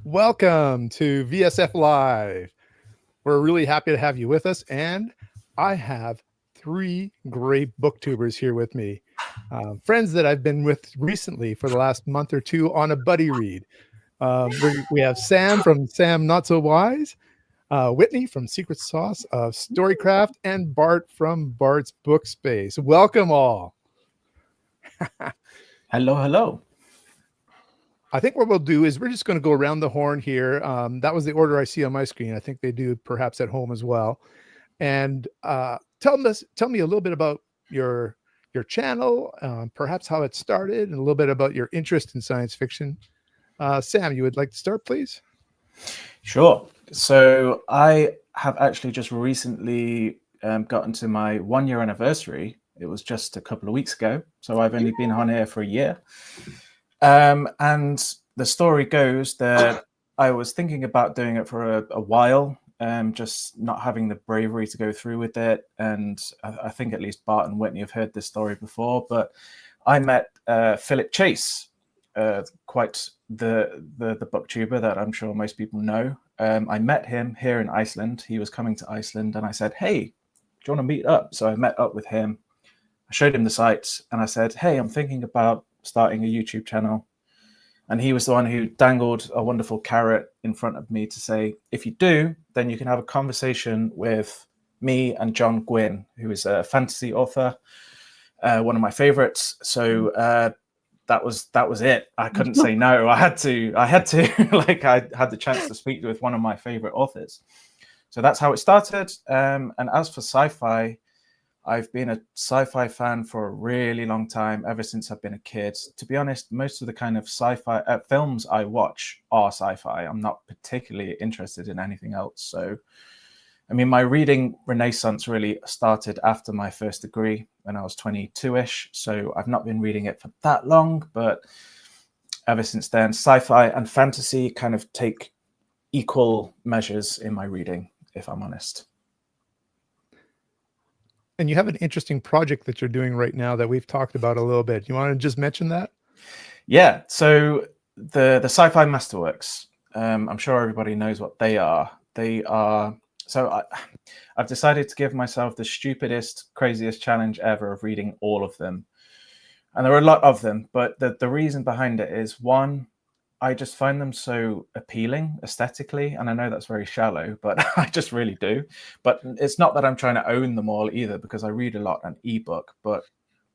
Welcome to VSF Live. We're really happy to have you with us, and I have three great booktubers here with me. Friends that I've been with recently for the last month or two on a buddy read. We have Sam from Sam Not So Wise, Whitney from Secret Sauce of Storycraft, and Bart from Bart's Book Space. Welcome all. Hello, hello. I think what we'll do is we're just going to go around the horn here. That was the order I see on my screen. I think they do perhaps at home as well. And tell me a little bit about your channel, perhaps how it started, and a little bit about your interest in science fiction. Sam, you would like to start, please? Sure. So I have actually just recently gotten to my 1-year anniversary. It was just a couple of weeks ago. So I've only been on here for a year. And the story goes that I was thinking about doing it for a while, just not having the bravery to go through with it. And I think at least Bart and Whitney have heard this story before, but I met Philip Chase, quite the booktuber that I'm sure most people know. I met him here in Iceland. He was coming to Iceland and I said, hey, do you want to meet up? So I met up with him. I showed him the sites and I said, hey, I'm thinking about starting a YouTube channel. And he was the one who dangled a wonderful carrot in front of me to say, if you do, then you can have a conversation with me and John Gwynne, who is a fantasy author, one of my favorites. So that was it. I couldn't say no. I had to like I had the chance to speak with one of my favorite authors. So that's how it started. And as for sci-fi, I've been a sci-fi fan for a really long time, ever since I've been a kid. To be honest, most of the kind of sci-fi films I watch are sci-fi. I'm not particularly interested in anything else. So, I mean, my reading renaissance really started after my first degree when I was 22-ish. So I've not been reading it for that long, but ever since then, sci-fi and fantasy kind of take equal measures in my reading, if I'm honest. And you have an interesting project that you're doing right now that we've talked about a little bit. You want to just mention that? Yeah. So the Sci-Fi Masterworks, I'm sure everybody knows what they are. They are. So I've decided to give myself the stupidest, craziest challenge ever of reading all of them. And there are a lot of them, but the reason behind it is, one, I just find them so appealing aesthetically. And I know that's very shallow, but I just really do. But it's not that I'm trying to own them all either, because I read a lot on ebook. But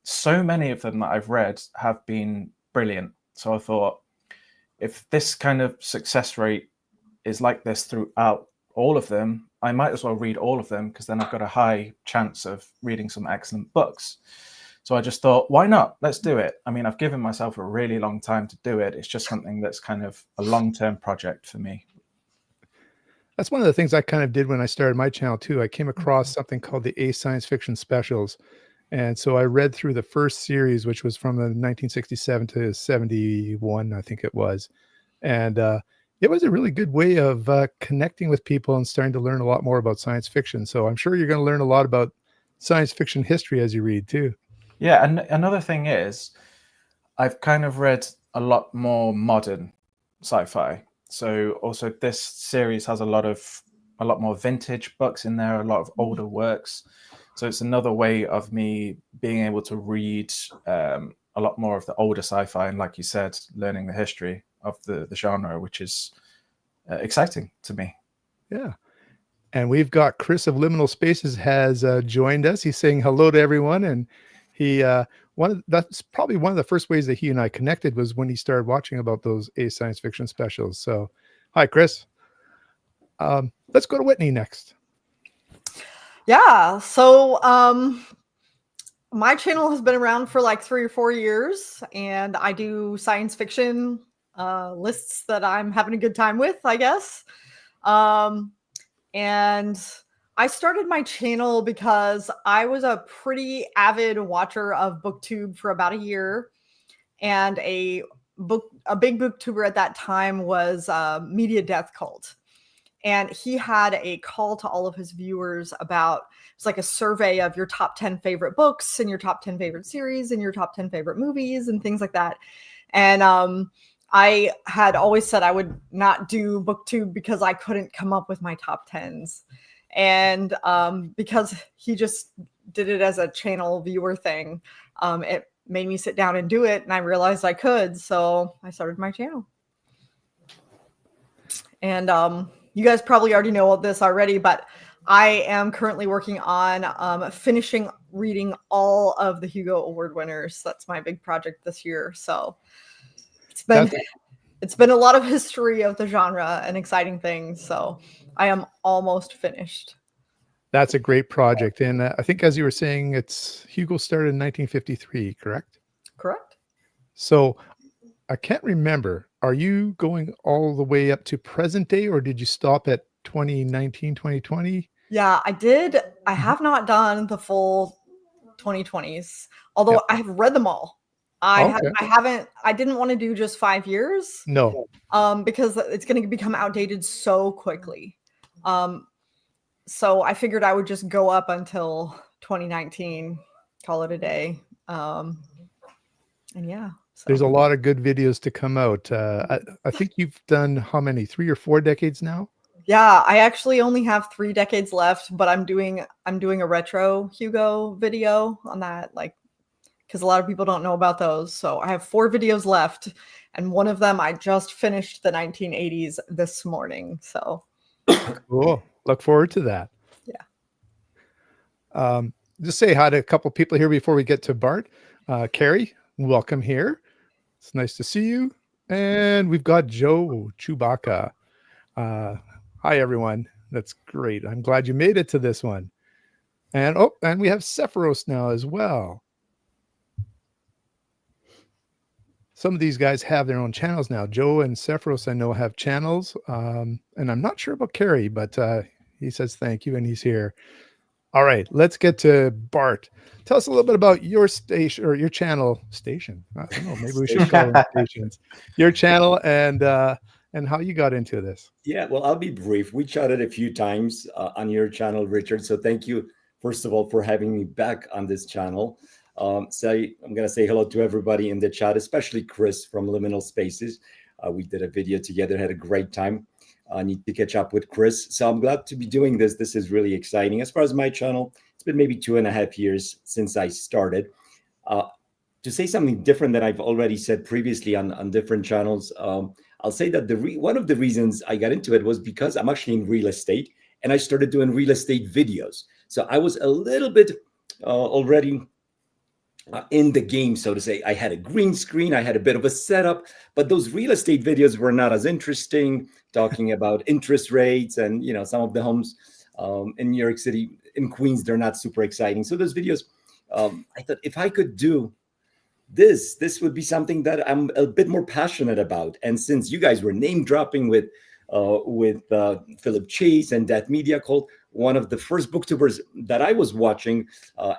so many of them that I've read have been brilliant. So I thought, if this kind of success rate is like this throughout all of them, I might as well read all of them, because then I've got a high chance of reading some excellent books. So I just thought, why not? Let's do it. I mean, I've given myself a really long time to do it. It's just something that's kind of a long-term project for me. That's one of the things I kind of did when I started my channel too. I came across something called the A Science Fiction Specials. And so I read through the first series, which was from the 1967 to 71, I think it was. And it was a really good way of connecting with people and starting to learn a lot more about science fiction. So I'm sure you're going to learn a lot about science fiction history as you read too. Yeah, and another thing is, I've kind of read a lot more modern sci-fi. So also this series has a lot more vintage books in there, a lot of older works. So it's another way of me being able to read a lot more of the older sci-fi, and like you said, learning the history of the genre, which is exciting to me. Yeah. And we've got Chris of Liminal Spaces has joined us. He's saying hello to everyone, and that's probably one of the first ways that he and I connected was when he started watching about those A Science Fiction Specials. So, hi, Chris. Let's go to Whitney next. Yeah. So, my channel has been around for like 3 or 4 years, and I do science fiction lists that I'm having a good time with, I guess. And I started my channel because I was a pretty avid watcher of BookTube for about a year, and a big BookTuber at that time was Media Death Cult. And he had a call to all of his viewers about, it's like a survey of your top 10 favorite books and your top 10 favorite series and your top 10 favorite movies and things like that. And I had always said I would not do booktube because I couldn't come up with my top 10s. And because he just did it as a channel viewer thing, it made me sit down and do it. And I realized I could. So I started my channel. And you guys probably already know all this already, but I am currently working on finishing reading all of the Hugo Award winners. That's my big project this year. So it's been a lot of history of the genre and exciting things. So I am almost finished. That's a great project. And I think, as you were saying, Hugo started in 1953, correct? Correct. So I can't remember. Are you going all the way up to present day, or did you stop at 2019, 2020? Yeah, I did. I have not done the full 2020s, although I have read them all. I didn't want to do just 5 years. No. Because it's going to become outdated so quickly. So I figured I would just go up until 2019, call it a day. And yeah. So. There's a lot of good videos to come out. I think you've done how many? 3 or 4 decades now? Yeah, I actually only have 3 decades left, but I'm doing a retro Hugo video on that, like, because a lot of people don't know about those. So I have 4 videos left, and one of them I just finished the 1980s this morning. So cool. Look forward to that. Yeah. Just say hi to a couple people here before we get to Bart. Carrie, welcome here. It's nice to see you. And we've got Joe Chewbacca. Hi, everyone. That's great. I'm glad you made it to this one. And we have Sephiros now as well. Some of these guys have their own channels now. Joe and Sephiros, I know, have channels. And I'm not sure about Carrie, but he says thank you, and he's here. All right, let's get to Bart. Tell us a little bit about your station, or your channel station. I don't know, maybe we should call them stations. Your channel and how you got into this. Yeah, well, I'll be brief. We chatted a few times on your channel, Richard. So thank you, first of all, for having me back on this channel. I'm going to say hello to everybody in the chat, especially Chris from Liminal Spaces. We did a video together, had a great time. I need to catch up with Chris. So I'm glad to be doing this. This is really exciting. As far as my channel, it's been maybe 2.5 years since I started. To say something different than I've already said previously on different channels, I'll say that one of the reasons I got into it was because I'm actually in real estate, and I started doing real estate videos. So I was a little bit already in the game, so to say. I had a green screen, I had a bit of a setup, but those real estate videos were not as interesting, talking about interest rates and, you know, some of the homes in New York City, in Queens, they're not super exciting. So those videos, I thought if I could do this would be something that I'm a bit more passionate about. And since you guys were name dropping with Philip Chase and That Media Cult, one of the first booktubers that I was watching,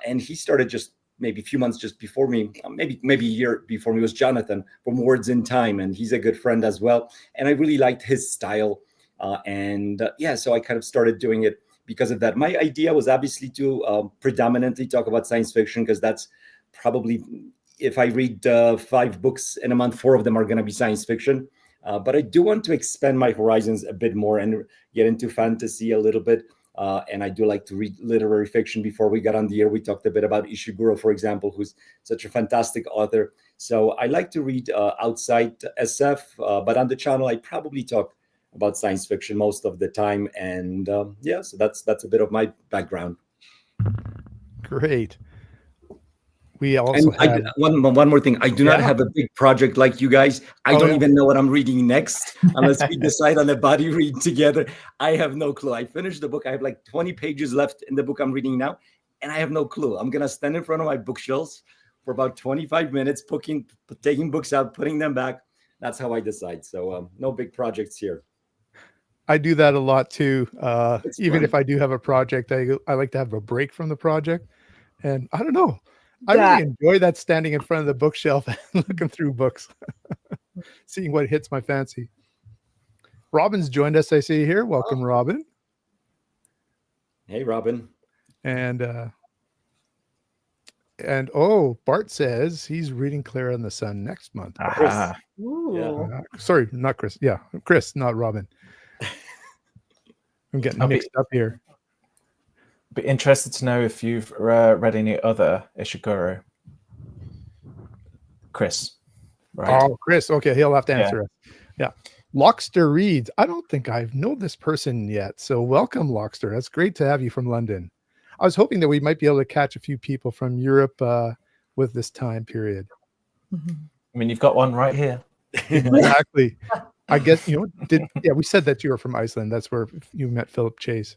and he started just maybe a few months just before me, maybe a year before me, was Jonathan from Words in Time, and he's a good friend as well. And I really liked his style, so I kind of started doing it because of that. My idea was obviously to predominantly talk about science fiction, because that's probably, if I read 5 books in a month, 4 of them are going to be science fiction. But I do want to expand my horizons a bit more and get into fantasy a little bit. And I do like to read literary fiction. Before we got on the air, we talked a bit about Ishiguro, for example, who's such a fantastic author. So I like to read outside SF, but on the channel, I probably talk about science fiction most of the time. And so that's a bit of my background. Great. We also have one more thing. I do not have a big project like you guys. I don't even know what I'm reading next unless we decide on a body read together. I have no clue. I finished the book. I have like 20 pages left in the book I'm reading now, and I have no clue. I'm going to stand in front of my bookshelves for about 25 minutes, taking books out, putting them back. That's how I decide. So no big projects here. I do that a lot too. Even if I do have a project, I like to have a break from the project. And I don't know. I really enjoy that, standing in front of the bookshelf and looking through books, seeing what hits my fancy. Robin's joined us, I see here. Welcome, Robin. Hey, Robin. And And oh, Bart says he's reading Clara and the Sun next month. Aha. Ooh. Sorry, not Chris. Yeah, Chris, not Robin. I'm getting mixed up here. Be interested to know if you've read any other Ishiguro. Chris, right? Oh, Chris. Okay, he'll have to answer us. Yeah. Lockster reads. I don't think I know this person yet. So welcome, Lockster. That's great to have you from London. I was hoping that we might be able to catch a few people from Europe with this time period. I mean, you've got one right here. Exactly. I guess we said that you were from Iceland. That's where you met Philip Chase.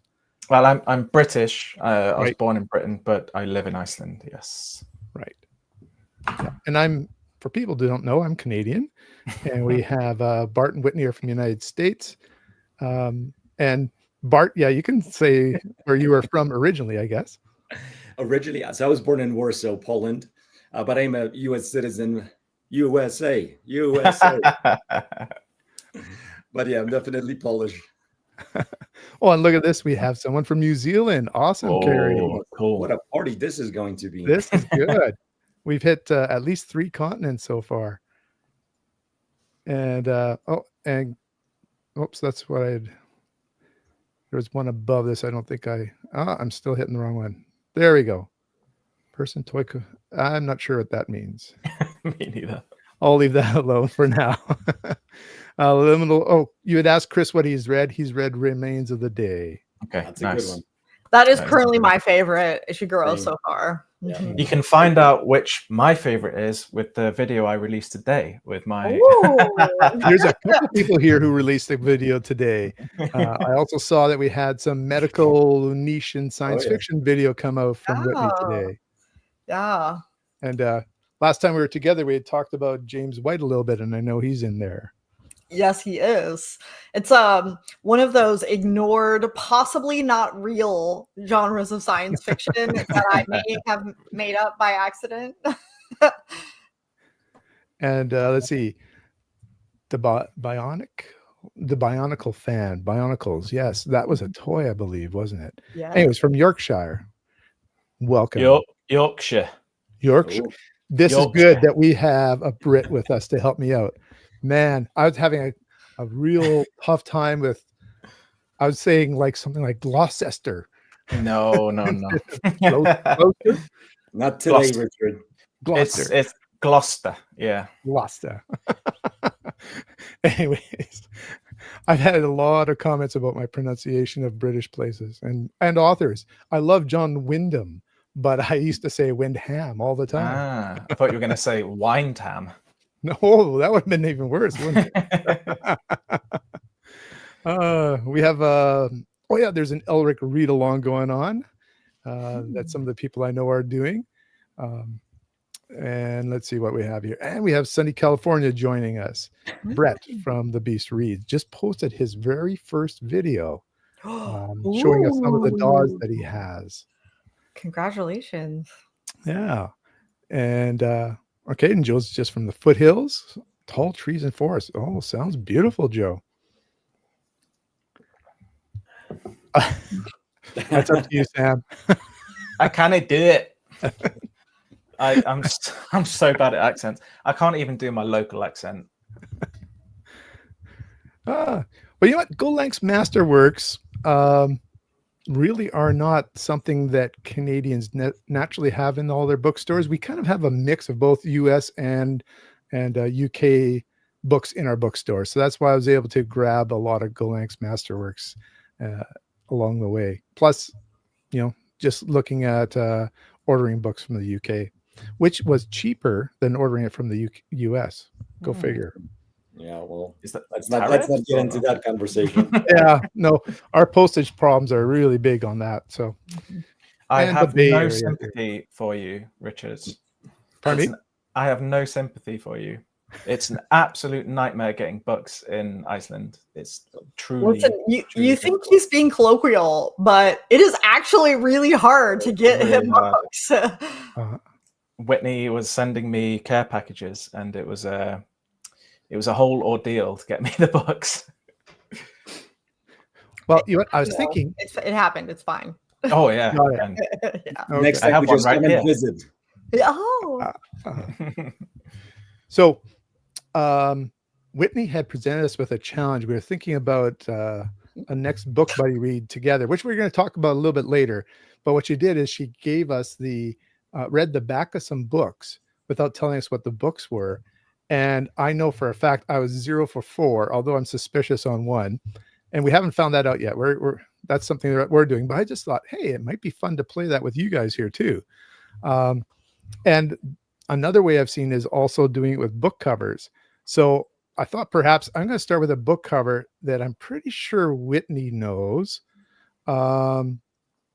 Well, I'm British. I was Right. born in Britain, but I live in Iceland. Yes. Right. Yeah. And for people who don't know, I'm Canadian, and we have Bart and Whitney are from the United States. And Bart, yeah, you can say where you were from originally, I guess. Originally, so I was born in Warsaw, Poland, but I'm a U.S. citizen. USA. But yeah, I'm definitely Polish. Oh, and look at this. We have someone from New Zealand. Awesome, Carrie. Cool. What a party this is going to be. This is good. We've hit at least 3 continents so far. And oops, that's what there's one above this. I don't think I'm still hitting the wrong one. There we go. Person Toyko. I'm not sure what that means. Me neither. I'll leave that alone for now. Liminal. Oh, you had asked Chris what he's read. He's read Remains of the Day. Okay, That's nice. a good one. That is Nice. currently my favorite Ishiguro Same. so far. Yeah. Mhm. You can find out which my favorite is with the video I released today with my. Ooh. There's a couple people here who released a video today. I also saw that we had some medical niche and science yeah. fiction video come out from Whitney Oh. today. Yeah. And last time we were together, we had talked about James White a little bit, and I know he's in there. Yes, he is. It's one of those ignored, possibly not real genres of science fiction that I may have made up by accident. And let's see, the Bionicle fan, Bionicles. Yes, that was a toy, I believe, wasn't it? Yeah. Anyways, from Yorkshire. Welcome, Yorkshire. Yorkshire. Ooh. This is Yorkshire. good that we have a Brit with us to help me out. Man, I was having a real tough time with. I was saying like something like Gloucester. No. Gloucester? Not today, Gloucester. Richard. Gloucester. It's Gloucester. Yeah. Gloucester. Anyways, I've had a lot of comments about my pronunciation of British places and authors. I love John Wyndham, but I used to say Windham all the time. I thought you were going to say Windham. No, that would have been even worse, wouldn't it? We have there's an Elric read along going on that some of the people I know are doing. And let's see what we have here. And we have Sunny California joining us. Brett from The Beast Reads just posted his very first video showing us some of the dogs that he has. Congratulations. Yeah. And okay, and Joe's just from the foothills, tall trees and forests. Oh, sounds beautiful, Joe. That's up to you, Sam. I can't do it. I'm so bad at accents. I can't even do my local accent. But you know what? Golanx Masterworks really are not something that Canadians naturally have in all their bookstores. We kind of have a mix of both US and UK books in our bookstore. So that's why I was able to grab a lot of Golanx Masterworks along the way. Plus, just looking at ordering books from the UK, which was cheaper than ordering it from the US. Go figure. Yeah, well, let's tariffs? not get into that conversation. Yeah, no, our postage problems are really big on that. So I And the have Bay no Area. sympathy for you, Richard. Pardon me? I have no sympathy for you. It's an absolute nightmare getting books in Iceland. It's truly. Listen, you truly think difficult. he's being colloquial, but it is actually really hard to get Really him hard. books. Whitney was sending me care packages, and it was a whole ordeal to get me the books. Well, you know what? I was No, thinking. it happened. It's fine. Oh yeah, Got it. and Yeah. Okay. Next I time have we one just right come and here. visit. Oh, So, Whitney had presented us with a challenge. We were thinking about a next book buddy read together, which we're going to talk about a little bit later. But what she did is she gave us read the back of some books without telling us what the books were. And I know for a fact I was 0 for 4, although I'm suspicious on one. And we haven't found that out yet. That's something that we're doing. But I just thought, hey, it might be fun to play that with you guys here too. And another way I've seen is also doing it with book covers. So I thought perhaps I'm going to start with a book cover that I'm pretty sure Whitney knows.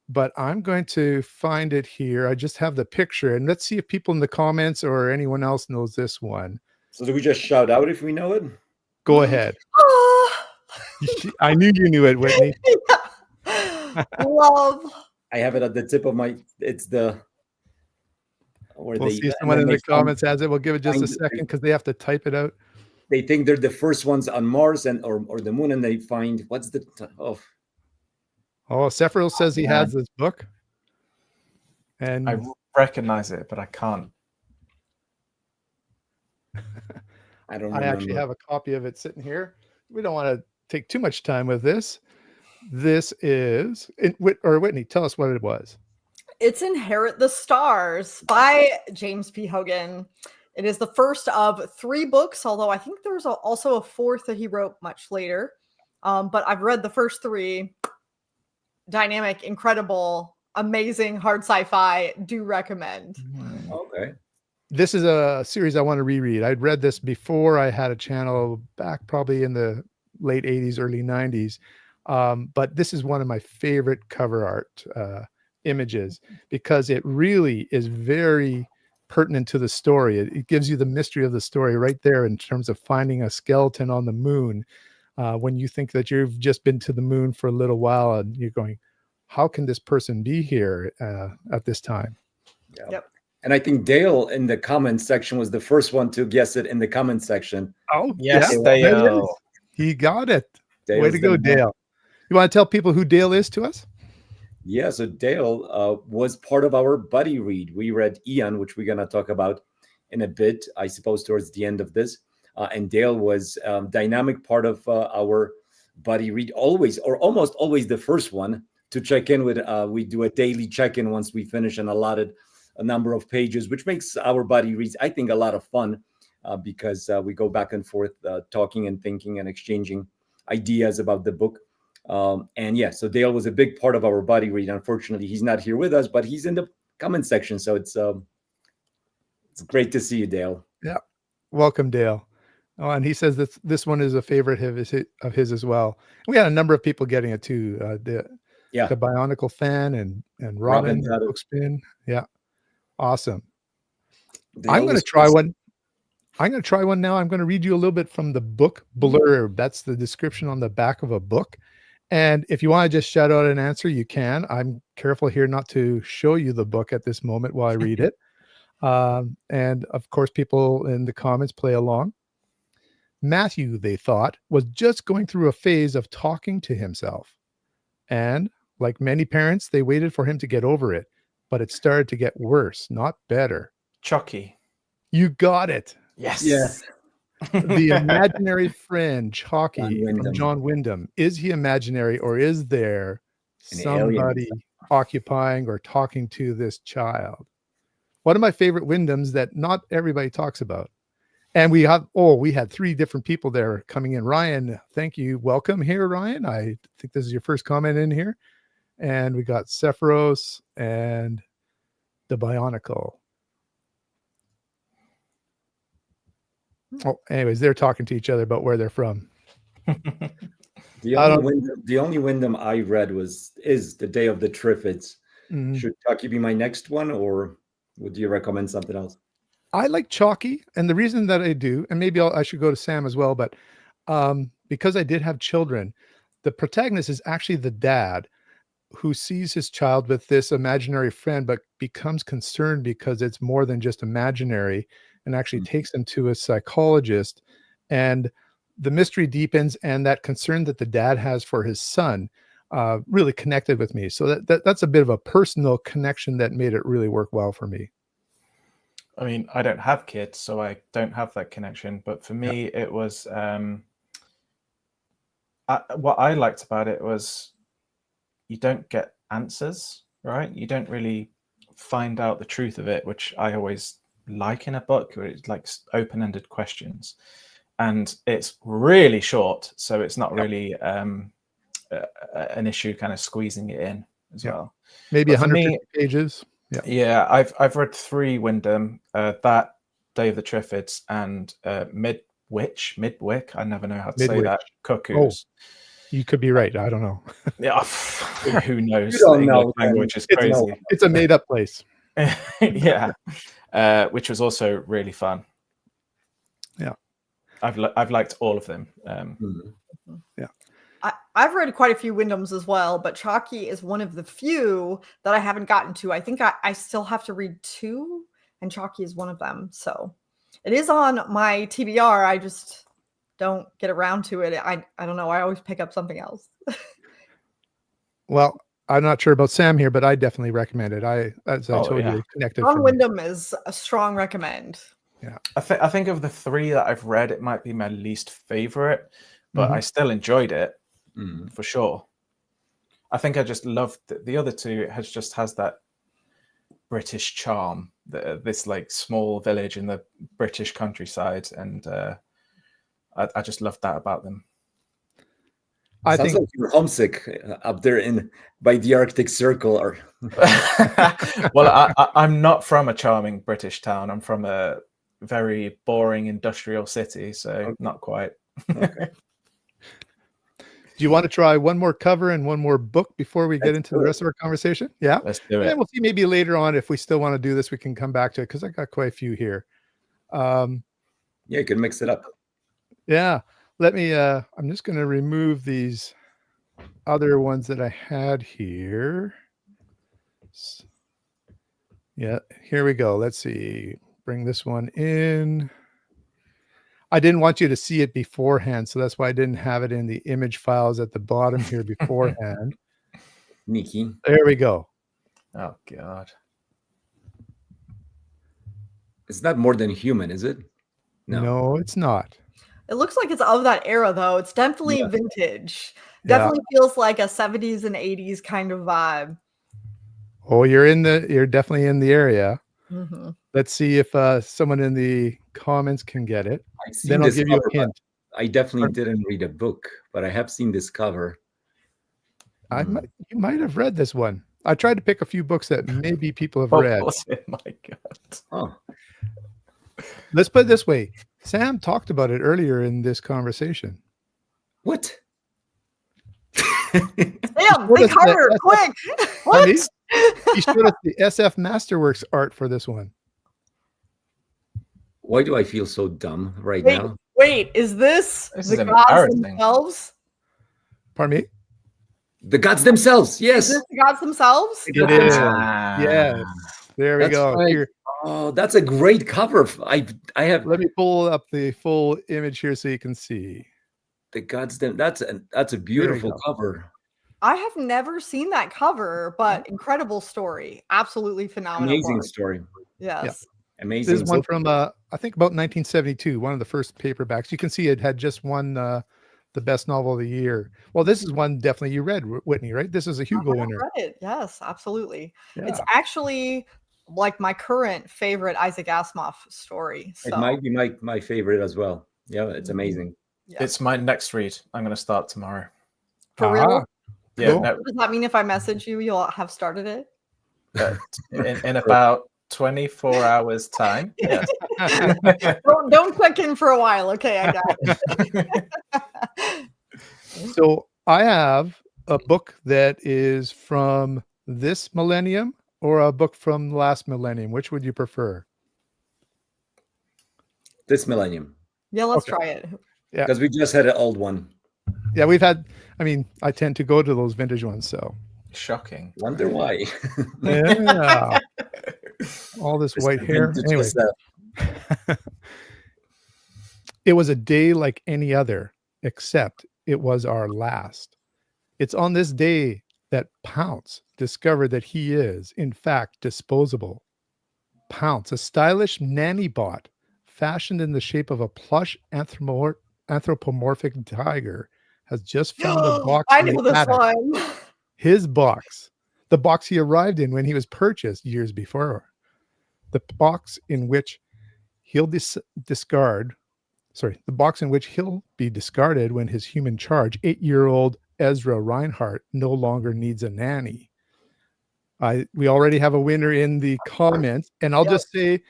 But I'm going to find it here. I just have the picture, and let's see if people in the comments or anyone else knows this one. So do we just shout out if we know it? Go ahead. oh. I knew you knew it, Whitney. Love. I have it at the tip of my. It's the. Where We'll they, see if someone in the comments has it. We'll give it just a second because they have to type it out. They think they're the first ones on Mars or the moon, and they find what's the Sephiroth says he has this book, and I recognize it, but I can't. I don't. I actually have a copy of it sitting here. We don't want to take too much time with this. This is Whitney. Tell us what it was. It's Inherit the Stars by James P. Hogan. It is the first of 3 books, although I think there's also a 4th that he wrote much later. But I've read the first 3. Dynamic, incredible, amazing, hard sci-fi. Do recommend. Okay. This is a series I want to reread. I'd read this before I had a channel back probably in the late 80s, early 90s. But this is one of my favorite cover art images because it really is very pertinent to the story. It gives you the mystery of the story right there in terms of finding a skeleton on the moon. When you think that you've just been to the moon for a little while and you're going, how can this person be here at this time? Yeah. Yep. And I think Dale in the comments section was the first one to guess it in the comments section. Oh, Yes, there it Dale. is. He got it. Dale's Way to go, the man. Dale. You want to tell people who Dale is to us? Yeah, so Dale was part of our buddy read. We read Ian, which we're going to talk about in a bit, I suppose, towards the end of this. And Dale was dynamic part of our buddy read, always or almost always the first one to check in with. We do a daily check-in once we finish an allotted a number of pages, which makes our buddy reads, I think, a lot of fun because we go back and forth talking and thinking and exchanging ideas about the book. And yeah, so Dale was a big part of our buddy read. Unfortunately, he's not here with us, but he's in the comment section. So it's great to see you, Dale. Yeah. Welcome, Dale. Oh, and he says that this one is a favorite of his as well. We had a number of people getting it too. The Bionicle fan and Robin Bookspin. Yeah. Awesome. I'm going to try one. I'm going to try one now. I'm going to read you a little bit from the book blurb. That's the description on the back of a book. And if you want to just shout out an answer, you can. I'm careful here not to show you the book at this moment while I read it. And of course, people in the comments play along. Matthew, they thought, was just going through a phase of talking to himself. And like many parents, they waited for him to get over it. But it started to get worse, not better. Chucky. You got it. Yes. Yes. The imaginary friend, Chalky from John Wyndham. Is he imaginary or is there somebody occupying or talking to this child? One of my favorite Wyndhams that not everybody talks about. And we had 3 different people there coming in. Ryan, thank you. Welcome here, Ryan. I think this is your first comment in here. And we got Sephiroth and the Bionicle. Oh, anyways, they're talking to each other about where they're from. The only Wyndham I read is The Day of the Triffids. Mm-hmm. Should Chucky be my next one, or would you recommend something else? I like Chalky, and the reason that I do, and maybe I should go to Sam as well, but because I did have children, the protagonist is actually the dad who sees his child with this imaginary friend, but becomes concerned because it's more than just imaginary, and actually takes him to a psychologist. And the mystery deepens, and that concern that the dad has for his son really connected with me. So that's a bit of a personal connection that made it really work well for me. I mean, I don't have kids, so I don't have that connection. But for me, it was what I liked about it was you don't get answers, right? You don't really find out the truth of it, which I always like in a book, where it's like open-ended questions, and it's really short, so it's not really an issue kind of squeezing it in as well. Maybe But for 150 me, pages. yeah, I've read 3 Wyndham, that Day of the Triffids, and Midwick. I never know how to say that. Cuckoos. You could be right. I don't know. Yeah, who knows? You don't The know, English language is It's crazy. It's a made up place. Yeah, which was also really fun. Yeah, I've liked all of them. Yeah. I've read quite a few Wyndhams as well, but Chalky is one of the few that I haven't gotten to. I think I still have to read 2, and Chalky is one of them. So it is on my TBR. I just don't get around to it. I don't know. I always pick up something else. Well, I'm not sure about Sam here, but I definitely recommend it. As I told you, it connected. Ron for me. Wyndham is a strong recommend. Yeah, I think of the 3 that I've read, it might be my least favorite, but I still enjoyed it for sure. I think I just loved the other 2. It has that British charm, this like small village in the British countryside, and I just loved that about them. I Sounds think like you're homesick up there by the Arctic Circle. Or well, I'm not from a charming British town. I'm from a very boring industrial city, so not quite. Okay. Do you want to try one more cover and one more book before we get into the rest of our conversation? Yeah, Let's do it. And we'll see maybe later on if we still want to do this. We can come back to it because I got quite a few here. Yeah, you can mix it up. Yeah, let me. I'm just going to remove these other ones that I had here. Yeah, here we go. Let's see. Bring this one in. I didn't want you to see it beforehand, so that's why I didn't have it in the image files at the bottom here beforehand. Nikki. There we go. Oh God. It's not More Than Human, is it? No, it's not. It looks like it's of that era, though. It's definitely vintage. Yeah. Definitely feels like a 70s and 80s kind of vibe. Oh, you're definitely in the area. Mm-hmm. Let's see if someone in the comments can get it. I've seen Then I'll this give you cover, a hint. I definitely didn't read a book, but I have seen this cover. You might have read this one. I tried to pick a few books that maybe people have What read. was it? My God. Oh, Let's put it this way. Sam talked about it earlier in this conversation. what? Damn, think harder, quick. What? He showed us the SF Masterworks art for this one. Why do I feel so dumb right Wait, now? wait, is this This the is gods embarrassing. themselves? Pardon me? The gods themselves. Is Yes. this the gods themselves? It is. Ah. Yes. There we That's go. right. Here, Oh, that's a great cover. I have let me pull up the full image here so you can see. the gods. That's a beautiful go. cover. I have never seen that cover, but incredible story. Absolutely phenomenal. Amazing work. story. Yes. Amazing. This is one from I think about 1972, one of the first paperbacks. You can see it had just won the best novel of the year. Well, this is one definitely you read, Whitney, right? This is a Hugo I winner. read it. Yes, absolutely. Yeah. It's actually like my current favorite Isaac Asimov story. It So might be my favorite as well. Yeah, it's amazing. yeah. It's my next read. I'm going to start tomorrow. For real? Ah, Yeah, Cool. no, Does that mean if I message you, you'll have started it? in about 24 hours time. Yes. Don't click in for a while. Okay, I got it. So I have a book that is from this millennium or a book from last millennium. Which would you prefer? This millennium, Yeah, let's Okay. try it. Yeah. because we just had an old one. Yeah, we've had. I mean, I tend to go to those vintage ones. So Shocking. Wonder why. yeah, all this white hair. Vintage Anyway, SF. it was a day like any other, except it was our last. It's on this day that Pounce discovered that he is, in fact, disposable. Pounce, a stylish nanny bot fashioned in the shape of a plush anthropomorphic tiger, has just found a box I in know the this attic. one. His box, the box he arrived in when he was purchased years before. The box in which he'll discard, sorry, the box in which he'll be discarded when his human charge, 8-year-old Ezra Reinhardt, no longer needs a nanny. We already have a winner in the comments, and I'll Yep. just say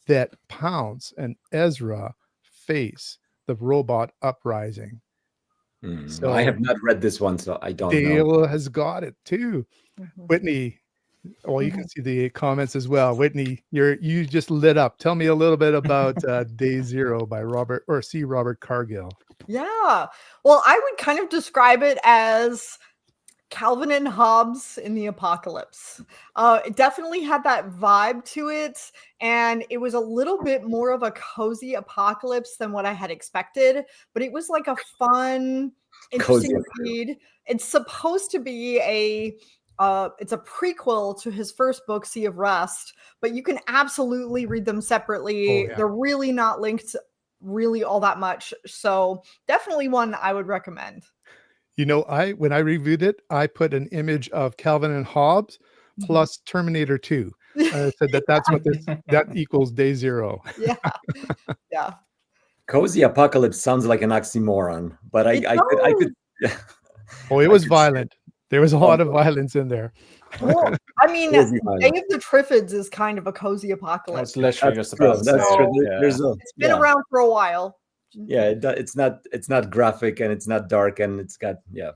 that Pounce and Ezra face the robot uprising. So I have not read this one, so I don't know. Dale has got it too. Mhm. Whitney, well, you can see the comments as well. Whitney, you just lit up. Tell me a little bit about Day Zero by Robert Cargill. Yeah. Well, I would kind of describe it as Calvin and Hobbes in the apocalypse. It definitely had that vibe to it, and it was a little bit more of a cozy apocalypse than what I had expected, but it was like a fun, interesting read. It's supposed to be it's a prequel to his first book, Sea of Rust, but you can absolutely read them separately. Yeah. They're really not linked really all that much, so definitely one I would recommend. You know, when I reviewed it, I put an image of Calvin and Hobbes plus Terminator 2. I said that's what that equals Day Zero. Yeah. Yeah. Cozy apocalypse sounds like an oxymoron, but I could. Oh, it was violent. There was a lot of violence in there. Well, I mean, Day Cozy of violence. the Triffids is kind of a cozy apocalypse. That's literally That's just true. about to That's say, true. yeah. It's been around for a while. Yeah, it's not graphic and it's not dark and it's got Yeah.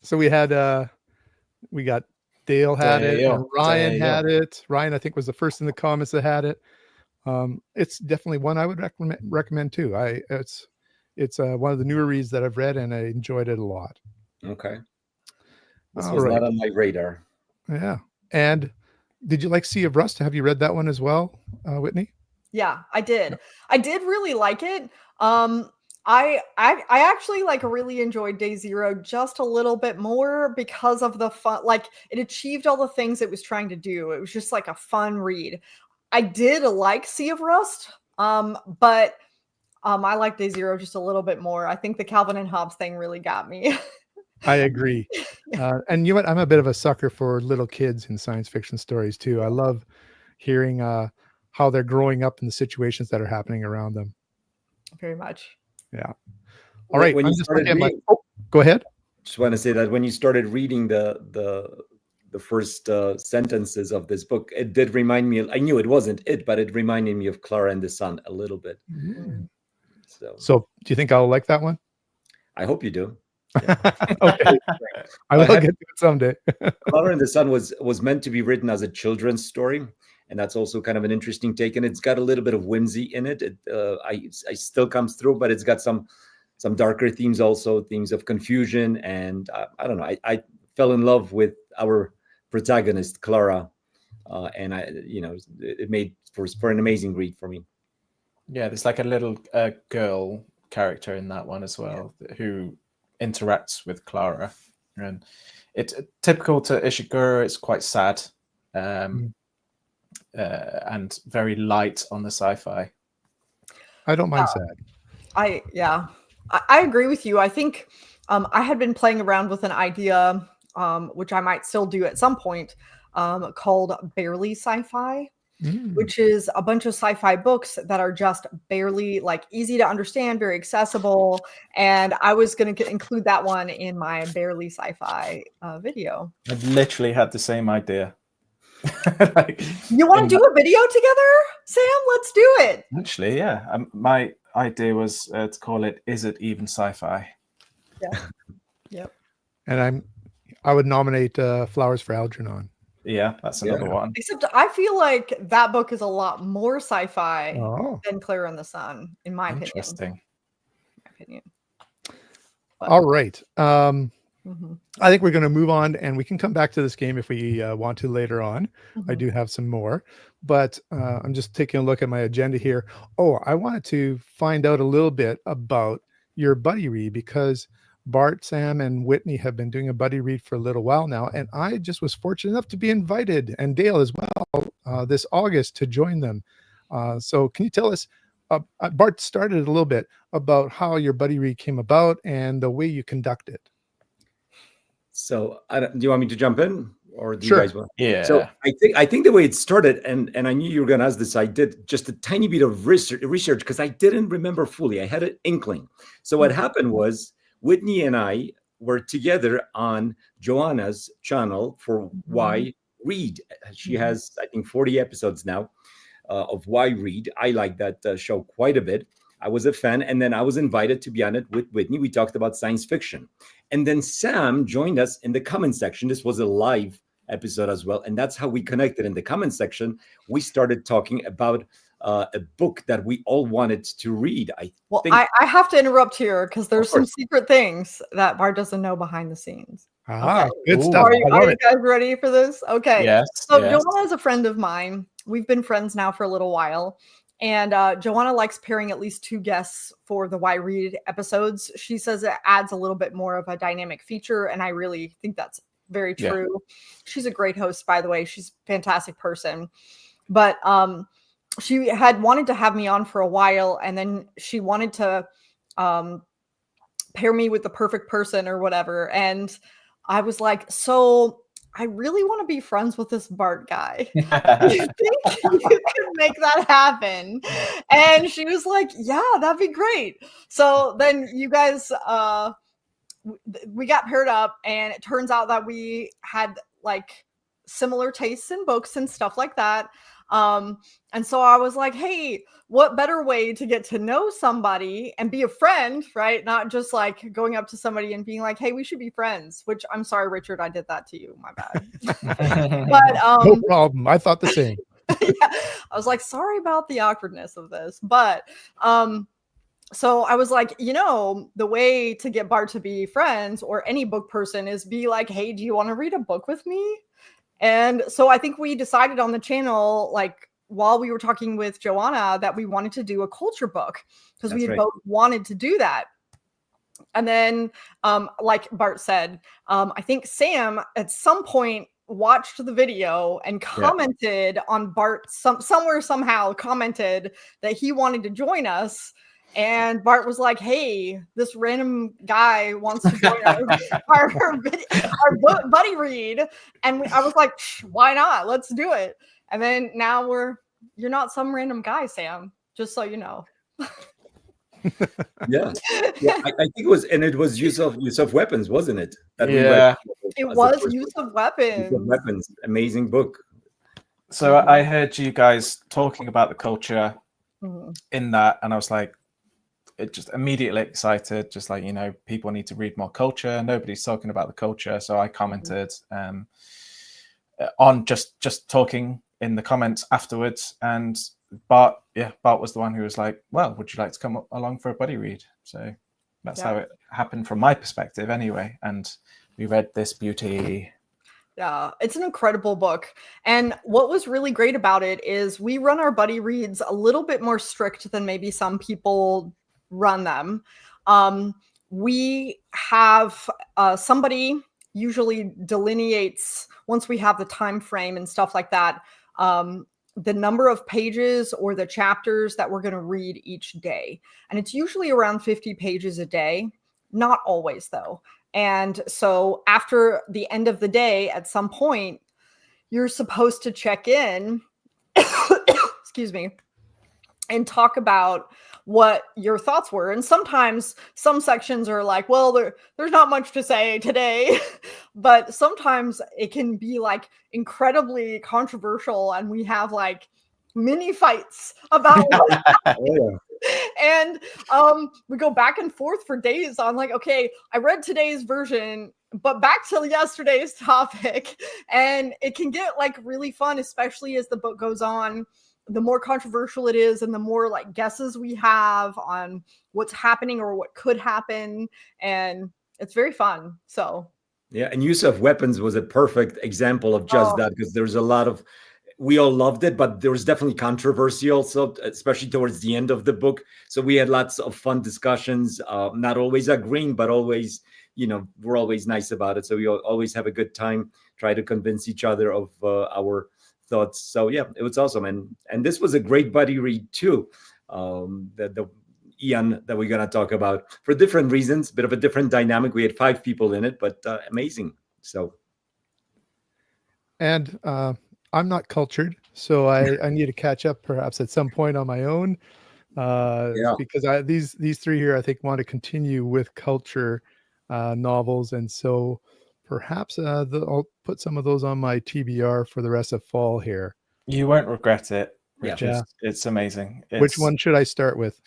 So we got Dale had it, and Ryan had it. Ryan, I think, was the first in the comments that had it. It's definitely one I would recommend too. It's one of the newer reads that I've read, and I enjoyed it a lot. Okay. This All was right. not on my radar. Yeah. And did you like Sea of Rust? Have you read that one as well, Whitney? Yeah, I did. I did really like it. I actually really enjoyed Day Zero just a little bit more because of the fun. Like, it achieved all the things it was trying to do. It was just like a fun read. I did like Sea of Rust, but I like Day Zero just a little bit more. I think the Calvin and Hobbes thing really got me. I agree. And you know what? I'm a bit of a sucker for little kids in science fiction stories too. I love hearing how they're growing up in the situations that are happening around them. Very much. Yeah. All right. When I'm you just started looking at reading, go ahead. just want to say that when you started reading the first sentences of this book, it did remind me. I knew it wasn't it, but it reminded me of Clara and the Sun a little bit. So do you think I'll like that one? I hope you do. Okay. I will get to it someday. Clara and the Sun was meant to be written as a children's story, and that's also kind of an interesting take. And it's got a little bit of whimsy in it. I still comes through, but it's got some darker themes, also themes of confusion. And I don't know. I fell in love with our protagonist, Clara, and it made for an amazing read for me. Yeah, there's like a little girl character in that one as well who interacts with Clara, and it's typical to Ishiguro. It's quite sad, and very light on the sci-fi. I don't mind sad. I agree with you. I think I had been playing around with an idea, which I might still do at some point, called barely sci-fi. Which is a bunch of sci-fi books that are just barely easy to understand, very accessible. And I was going to include that one in my barely sci-fi video. I literally had the same idea. You want to do a video together, Sam? Let's do it. Actually, yeah. My idea was to call it "Is It Even Sci-Fi?" Yeah. Yep. And I would nominate Flowers for Algernon. Yeah, that's another one. Except I feel like that book is a lot more sci-fi than Clara and the Sun, in my opinion. Interesting. All right. I think we're going to move on, and we can come back to this game if we want to later on. I do have some more, but I'm just taking a look at my agenda here. Oh, I wanted to find out a little bit about your buddy read, because Bart, Sam, and Whitney have been doing a buddy read for a little while now, and I just was fortunate enough to be invited, and Dale as well, this August to join them. So can you tell us, Bart started a little bit about how your buddy read came about and the way you conduct it. So, do you want me to jump in, or do Sure. you guys want? Yeah. So I think the way it started, and I knew you were going to ask this. I did just a tiny bit of research because I didn't remember fully. I had an inkling. So what happened was Whitney and I were together on Joanna's channel for Why Read. She has, I think, 40 episodes now of Why Read. I like that show quite a bit. I was a fan, and then I was invited to be on it with Whitney. We talked about science fiction, and then Sam joined us in the comment section. This was a live episode as well, and that's how we connected. In the comment section, we started talking about a book that we all wanted to read. I have to interrupt here because there's some secret things that Bart doesn't know behind the scenes. Okay. Good stuff. Are you guys ready for this? Okay. Yes. So Joanna is a friend of mine. We've been friends now for a little while. And Joanna likes pairing at least 2 guests for the Why Read episodes. She says it adds a little bit more of a dynamic feature, and I really think that's very true. Yeah. She's a great host, by the way. She's a fantastic person. But she had wanted to have me on for a while, and then she wanted to pair me with the perfect person or whatever. And I was like, so I really want to be friends with this Bart guy. You think you can make that happen? And she was like, yeah, that'd be great. So then you guys, we got paired up, and it turns out that we had like similar tastes in books and stuff like that. And so I was like, hey, what better way to get to know somebody and be a friend, right? Not just like going up to somebody and being like, hey, we should be friends, which I'm sorry, Richard, I did that to you. My bad. But no problem. I thought the same. Yeah, I was like, sorry about the awkwardness of this. But so I was like, the way to get Bart to be friends or any book person is be like, hey, do you want to read a book with me? And so I think we decided on the channel, like while we were talking with Joanna, that we wanted to do a culture book because we had both wanted to do that. And then, like Bart said, I think Sam at some point watched the video and commented on Bart somewhere somehow commented that he wanted to join us. And Bart was like, hey, this random guy wants to join our buddy read. And I was like, why not? Let's do it. And then now you're not some random guy, Sam, just so you know. Yeah. I think it was use of weapons, wasn't it? It was use of weapons. Use of weapons. Amazing book. So I heard you guys talking about the culture in that, and I was like, it just immediately excited, just like, people need to read more culture. Nobody's talking about the culture. So I commented on just talking in the comments afterwards. And Bart was the one who was like, well, would you like to come along for a buddy read? So that's how it happened from my perspective anyway. And we read this beauty. Yeah, it's an incredible book. And what was really great about it is we run our buddy reads a little bit more strict than maybe some people run them. We have somebody usually delineates, once we have the time frame and stuff like that, the number of pages or the chapters that we're going to read each day. And it's usually around 50 pages a day. Not always, though. And so after the end of the day, at some point, you're supposed to check in, excuse me, and talk about what your thoughts were. And sometimes some sections are like, well, there's not much to say today, but sometimes it can be like incredibly controversial, and we have like mini fights about what and we go back and forth for days on like, okay, I read today's version, but back to yesterday's topic. And it can get like really fun, especially as the book goes on. The more controversial it is, and the more like guesses we have on what's happening or what could happen. And it's very fun. So yeah, and use of weapons was a perfect example of just that, because there's a lot of, we all loved it, but there was definitely controversy also, especially towards the end of the book. So we had lots of fun discussions, not always agreeing, but always, we're always nice about it. So we always have a good time, try to convince each other of our thoughts. So yeah, it was awesome, and this was a great buddy read too. The Ian that we're gonna talk about for different reasons, bit of a different dynamic. We had 5 people in it, but amazing. So, And I'm not cultured, so I need to catch up perhaps at some point on my own. Yeah. Because these 3 here, I think, want to continue with culture novels, and so perhaps I'll put some of those on my TBR for the rest of fall here. You won't regret it, Yeah. Richard. Yeah. It's amazing. It's Which one should I start with?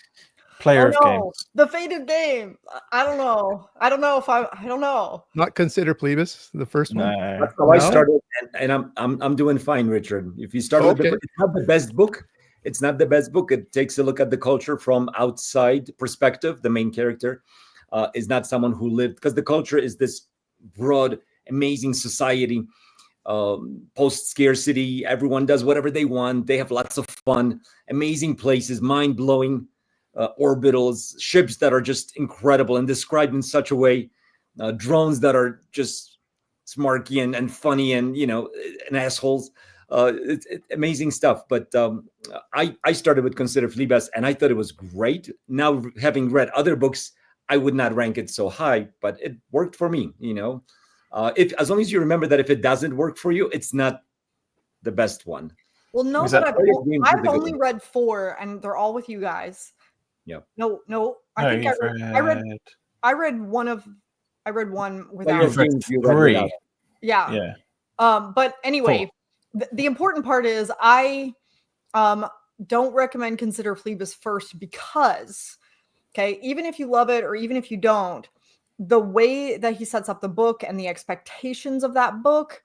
Player of no, Games. the fated game. I don't know. I don't know. Not Consider Plebis, the first one? No. That's how I No? started, and I'm doing fine, Richard. If you start with Okay. it's not the best book. It's not the best book. It takes a look at the culture from outside perspective. The main character is not someone who lived, because the culture is this broad, amazing society, post scarcity. Everyone does whatever they want. They have lots of fun, amazing places, mind blowing orbitals, ships that are just incredible and described in such a way, drones that are just smarky and funny and and assholes. It's amazing stuff. But I started with Consider Fleabag, and I thought it was great. Now, having read other books, I would not rank it so high, but it worked for me. If as long as you remember that if it doesn't work for you, it's not the best one. Well, no, Was but that- I've only read 4, and they're all with you guys. Yeah. No. I No, think I read one without. You've read 3. Yeah. Yeah. But anyway, the important part is I don't recommend Consider Fleabag first because, okay, even if you love it or even if you don't, the way that he sets up the book and the expectations of that book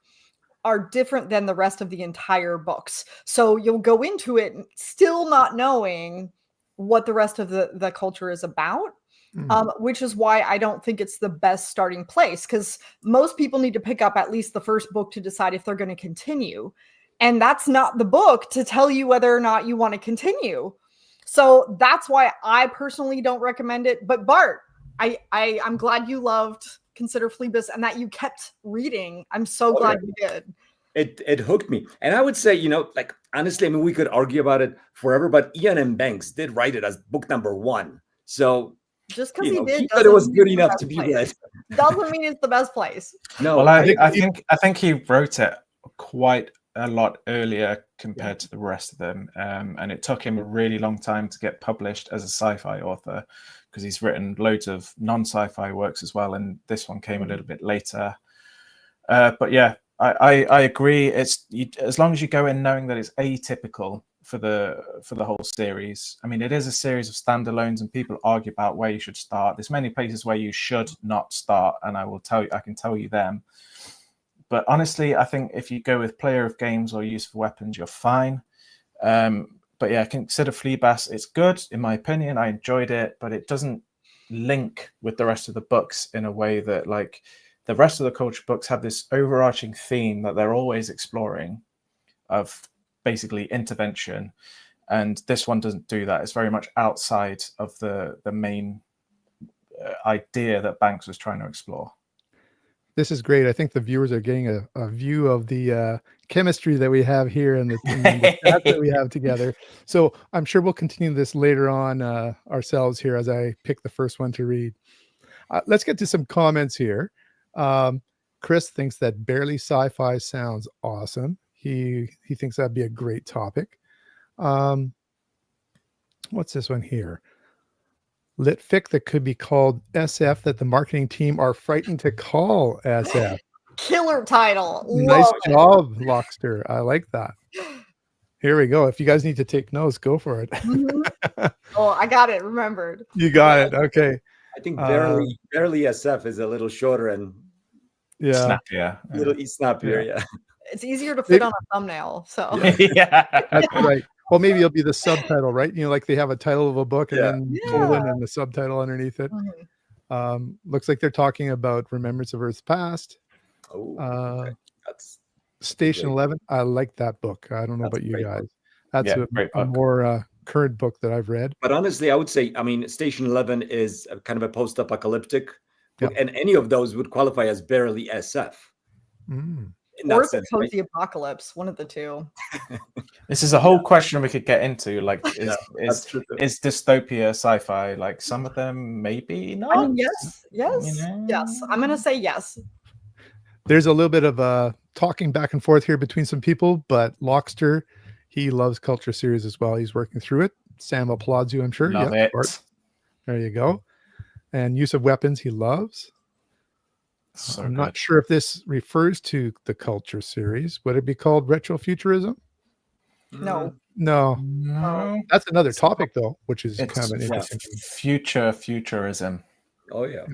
are different than the rest of the entire books. So you'll go into it still not knowing what the rest of the culture is about. Which is why I don't think it's the best starting place, because most people need to pick up at least the first book to decide if they're going to continue. And that's not the book to tell you whether or not you want to continue. So that's why I personally don't recommend it. But Bart, I'm glad you loved Consider Fleabag and that you kept reading. I'm so glad you did. It hooked me. And I would say, like, honestly, I mean, we could argue about it forever, but Ian M. Banks did write it as book number 1. So just because he did, he thought it was good enough to be read. Doesn't mean it's the best place. No, well, I think he wrote it quite a lot earlier compared to the rest of them, and it took him a really long time to get published as a sci-fi author, because he's written loads of non-sci-fi works as well, and this one came a little bit later. But yeah, I agree. It's as long as you go in knowing that it's atypical for the whole series. I mean, it is a series of standalones, and people argue about where you should start. There's many places where you should not start, and I can tell you them. But honestly, I think if you go with Player of Games or Use of Weapons, you're fine. But yeah, Consider Fleabag. It's good in my opinion. I enjoyed it, but it doesn't link with the rest of the books in a way that, like, the rest of the culture books have this overarching theme that they're always exploring of basically intervention, and this one doesn't do that. It's very much outside of the main idea that Banks was trying to explore. This is great. I think the viewers are getting a view of the chemistry that we have here and the chat that we have together. So I'm sure we'll continue this later on ourselves here as I pick the first one to read. Let's get to some comments here. Chris thinks that Barely Sci-Fi sounds awesome. He thinks that'd be a great topic. What's this one here? Lit fic that could be called SF that the marketing team are frightened to call SF. Killer title. Nice Love it. job, Lockster. I like that. Here we go. If you guys need to take notes, go for it. Oh, I got it remembered. You got it. Okay. I think barely SF is a little shorter and Snappier. a little snappier. Yeah. It's easier to fit on a thumbnail. So Yeah. That's right. Well, maybe it'll be the subtitle, right? Like they have a title of a book and then colon and the subtitle underneath it. Looks like they're talking about Remembrance of Earth's Past. Okay. That's Station great. 11. I like that book. I don't know That's about you great guys. book. That's great a book. more current book that I've read. But honestly, I would say, I mean, Station 11 is a kind of a post-apocalyptic book, Yeah. and any of those would qualify as barely SF. in Or that it's a sense, right? cozy apocalypse, one of the two. This is a whole question we could get into. Like, Yeah, that's true too. is dystopia sci-fi? Like, some of them maybe not. I mean, yes. Yes. I'm gonna say yes. There's a little bit of talking back and forth here between some people, but Lockster, he loves culture series as well. He's working through it. Sam applauds you, I'm sure. Love Yeah, it. Bart. There you go. And use of weapons he loves. So I'm good. not sure if this refers to the culture series. Would it be called retrofuturism? No. No, No, that's another topic though, which is it's kind of an yeah. interesting. futurism. Oh yeah.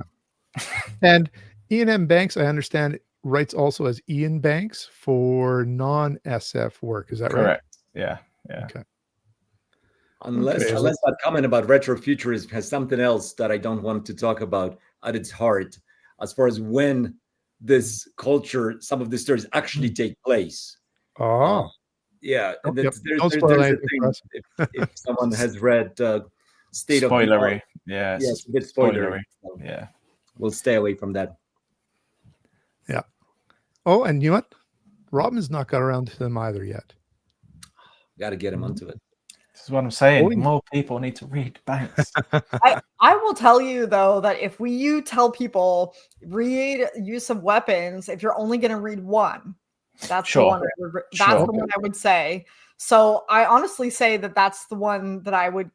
And Ian M. Banks, I understand, writes also as Ian Banks for non-SF work. Is that right? Correct. Yeah. Okay. Unless Okay. unless that comment about retrofuturism has something else that I don't want to talk about at its heart, as far as when this culture, some of the stories actually take place. Oh, Yeah, Oh, that's, yep. Don't spoil there's a anything for thing. us. If someone has read State of the Spoilery. Art, Yeah. yeah, it's a bit spoilery. So Yeah. we'll stay away from that. Oh, and you know what? Robin's not got around to them either yet. Got to get him onto it. This is what I'm saying. Oh, More people need to read Banks. I will tell you though that if you tell people read use of weapons, if you're only going to read one, that's Sure. the one. That's Sure. the one I would say. So I honestly say that that's the one that I would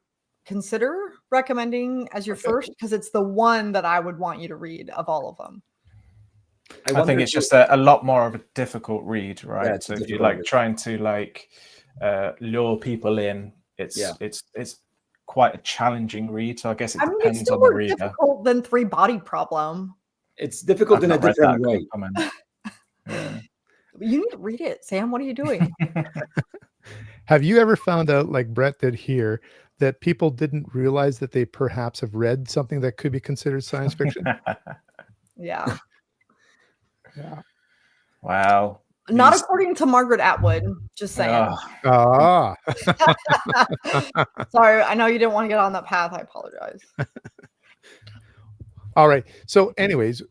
consider recommending as your first, because it's the one that I would want you to read of all of them. I think it's just a lot more of a difficult read, right? Yeah, it's so a if you're difficult like read. trying to like lure people in, it's Yeah. it's quite a challenging read. So I guess it I mean, it's depends still on the more reader. difficult than Three Body Problem. It's difficult I've in a not read different that, way. couldn't comment. Yeah. You need to read it, Sam. What are you doing? Have you ever found out, like Brett did here, that people didn't realize that they perhaps have read something that could be considered science fiction? Yeah. Yeah. Wow. Not These- according to Margaret Atwood. Just saying. Oh, Ah, Sorry, I know you didn't want to get on that path. I apologize. all right. So, anyways,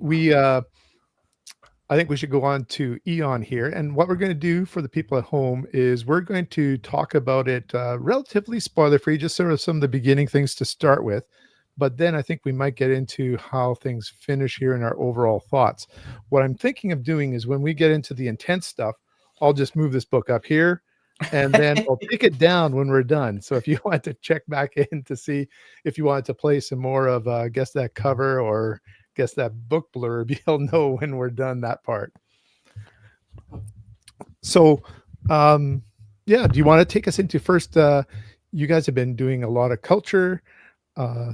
I think we should go on to Eon here. And what we're going to do for the people at home is we're going to talk about it relatively spoiler-free, just sort of some of the beginning things to start with. But then I think we might get into how things finish here and our overall thoughts. What I'm thinking of doing is when we get into the intense stuff, I'll just move this book up here and then I'll take it down when we're done. So if you want to check back in to see if you wanted to play some more of guess that cover or guess that book blurb, you'll know when we're done that part. So yeah, do you want to take us into first? You guys have been doing a lot of culture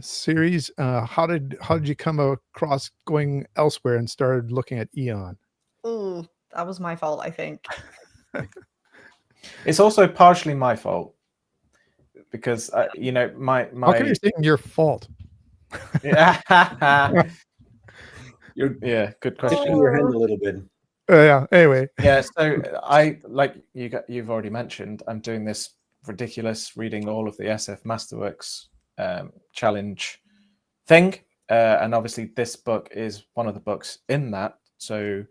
series. How did you come across going elsewhere and started looking at Eon? Ooh, that was my fault, I think. it's also partially my fault because my How come you're saying your fault? yeah. You're Yeah, good tipping question. your hand a little bit. Yeah. Anyway. Yeah, so I like you've already mentioned, I'm doing this ridiculous reading all of the SF Masterworks challenge thing, and obviously this book is one of the books in that. So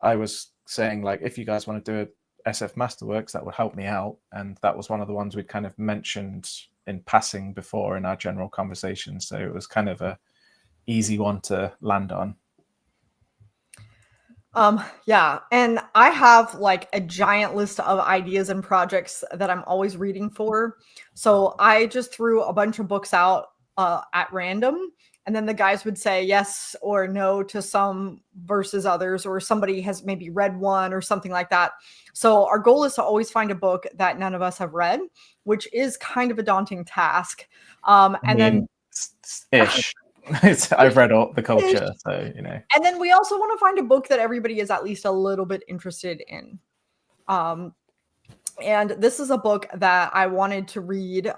I was saying, like, if you guys want to do a SF Masterworks, that would help me out, and that was one of the ones we'd kind of mentioned in passing before in our general conversation. So it was kind of a easy one to land on. Yeah, and I have like a giant list of ideas and projects that I'm always reading for. So I just threw a bunch of books out at random, and then the guys would say yes or no to some versus others, or somebody has maybe read one or something like that. So our goal is to always find a book that none of us have read, which is kind of a daunting task. Then ish. I've read all the culture, so you know. And then we also want to find a book that everybody is at least a little bit interested in. And this is a book that I wanted to read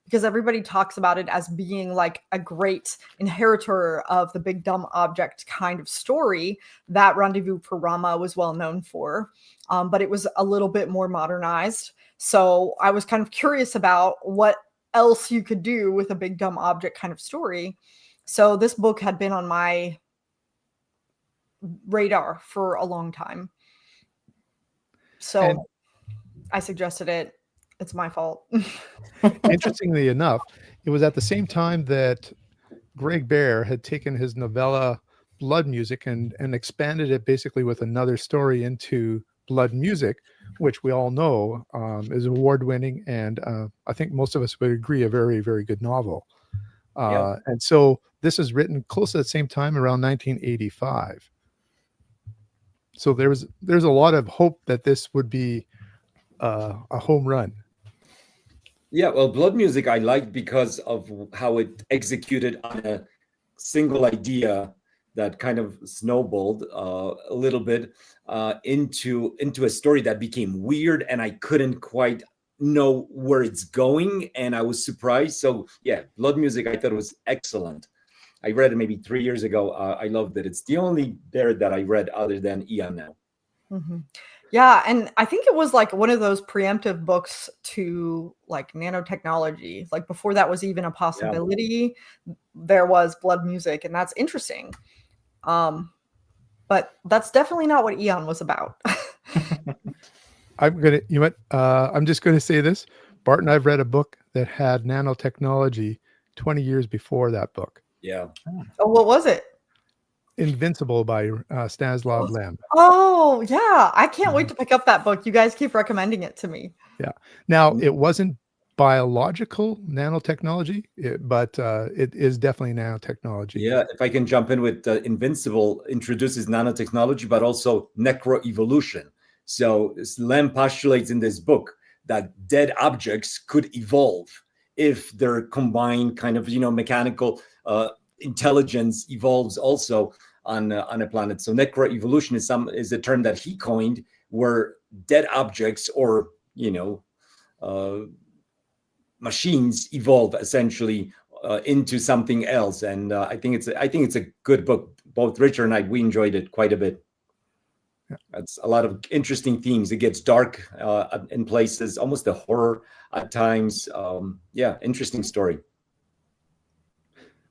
because everybody talks about it as being like a great inheritor of the big dumb object kind of story that Rendezvous for Rama was well known for. But it was a little bit more modernized. So I was kind of curious about what else you could do with a big dumb object kind of story. So this book had been on my radar for a long time. So And- I suggested it. It's my fault. Interestingly enough, it was at the same time that Greg Bear had taken his novella Blood Music and expanded it basically with another story into Blood Music, which we all know is award-winning, and I think most of us would agree a very, very good novel. And so this is written close to the same time, around 1985. So there's a lot of hope that this would be a home run. Yeah, well, Blood Music I liked because of how it executed on a single idea that kind of snowballed a little bit into a story that became weird, and I couldn't quite know where it's going, and I was surprised. So yeah, Blood Music I thought was excellent. I read it maybe 3 years ago. I loved it. It's the only Bear that I read other than Eon now. Mm-hmm. Yeah, and I think it was like one of those preemptive books to like nanotechnology. Like before that was even a possibility, there was Blood Music, and that's interesting. But that's definitely not what Eon was about. I'm just gonna say this. Bart and I've read a book that had nanotechnology 20 years before that book. Yeah. Oh, what was it? Invincible by Stanislav Lem. Oh, yeah. I can't wait to pick up that book. You guys keep recommending it to me. Yeah. Now, it wasn't biological nanotechnology, but it is definitely nanotechnology. Yeah, if I can jump in with Invincible, introduces nanotechnology, but also necroevolution. So Lem postulates in this book that dead objects could evolve if their combined kind of, mechanical intelligence evolves also on a planet. So necroevolution is a term that he coined, where dead objects or machines evolve essentially into something else. And I think it's a good book. Both Richard and I, we enjoyed it quite a bit. It's a lot of interesting themes. It gets dark in places, almost a horror at times. Interesting story.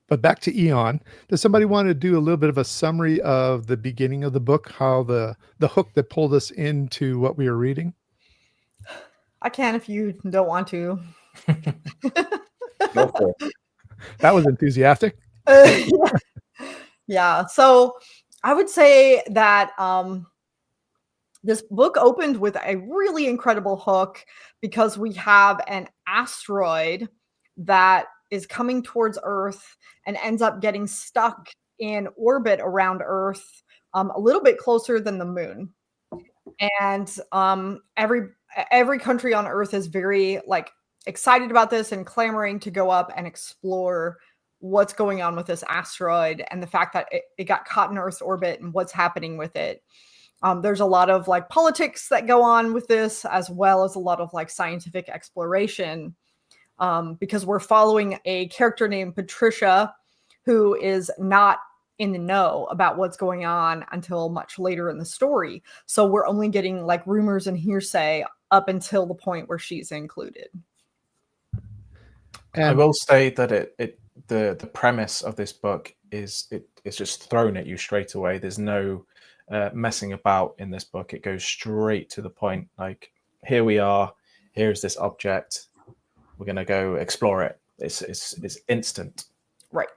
But back to Eon. Does somebody want to do a little bit of a summary of the beginning of the book, how the hook that pulled us into what we were reading? I can if you don't want to. Go for it. That was enthusiastic. Yeah. So I would say that this book opened with a really incredible hook because we have an asteroid that is coming towards Earth and ends up getting stuck in orbit around Earth, a little bit closer than the moon. And every country on Earth is very excited about this and clamoring to go up and explore what's going on with this asteroid and the fact that it got caught in Earth's orbit and what's happening with it. There's a lot of politics that go on with this, as well as a lot of scientific exploration, because we're following a character named Patricia, who is not in the know about what's going on until much later in the story. So we're only getting rumors and hearsay up until the point where she's included. And I will say that the premise of this book is it's just thrown at you straight away. There's no messing about in this book. It goes straight to the point. Here we are. Here's this object. We're gonna go explore it. It's instant. Right.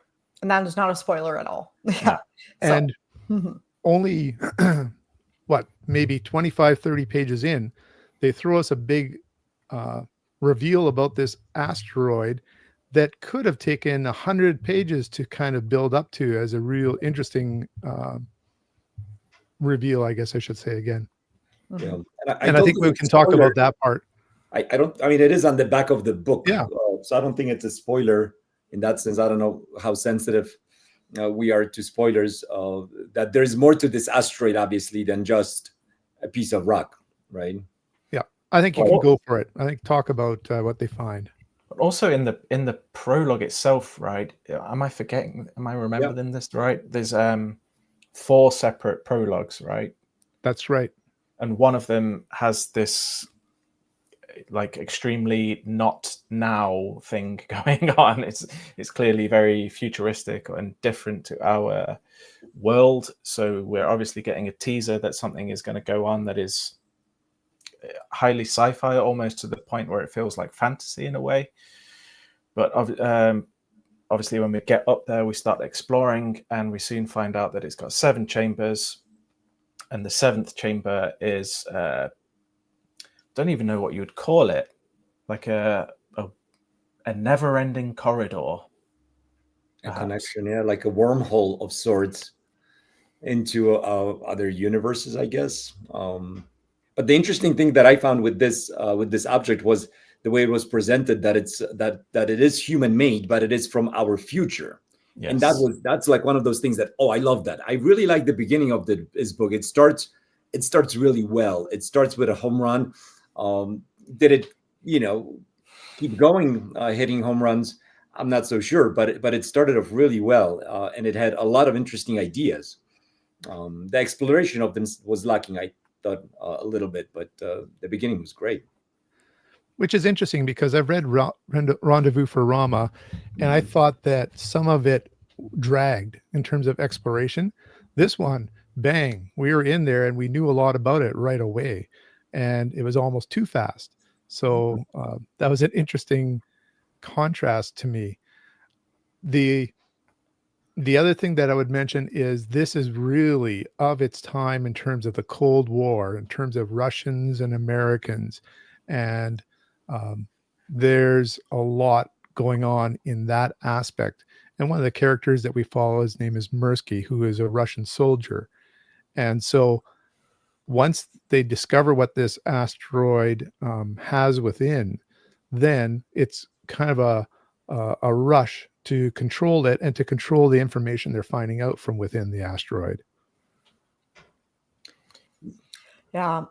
And that is not a spoiler at all. Yeah. And only maybe 25, 30 pages in, they throw us a big reveal about this asteroid that could have taken 100 pages to kind of build up to as a real interesting reveal, I guess I should say again. Yeah. And I think we can talk about that part. It is on the back of the book. Yeah. So I don't think it's a spoiler in that sense. I don't know how sensitive we are to spoilers. That there's more to this asteroid, obviously, than just a piece of rock, right? Yeah. I think you can go for it. I think talk about what they find. But also in the prologue itself, right? Am I forgetting? Am I remembering this right? There's 4 separate prologues, right? That's right. And one of them has this extremely not now thing going on. It's clearly very futuristic and different to our world. So we're obviously getting a teaser that something is going to go on that is highly sci-fi, almost to the point where it feels like fantasy in a way. But obviously, when we get up there, we start exploring, and we soon find out that it's got 7 chambers, and the 7th chamber is don't even know what you would call it, like a never-ending corridor. A Perhaps. connection, yeah, like a wormhole of sorts into other universes, I guess. But the interesting thing that I found with this object was the way it was presented, that it is human made, but it is from our future. Yes. And that's like one of those things that, oh, I love that. I really like the beginning of this book. It starts really well. It starts with a home run. Did it, keep going, hitting home runs? I'm not so sure, but it started off really well, and it had a lot of interesting ideas. The exploration of them was lacking, I thought, a little bit, but the beginning was great. Which is interesting because I've read Rendezvous for Rama, and I thought that some of it dragged in terms of exploration. This one, bang, we were in there and we knew a lot about it right away, and it was almost too fast. So that was an interesting contrast to me. The other thing that I would mention is this is really of its time in terms of the Cold War, in terms of Russians and Americans, and there's a lot going on in that aspect. And one of the characters that we follow, his name is Mirsky, who is a Russian soldier. And so once they discover what this asteroid has within, then it's kind of a rush to control it and to control the information they're finding out from within the asteroid. Yeah.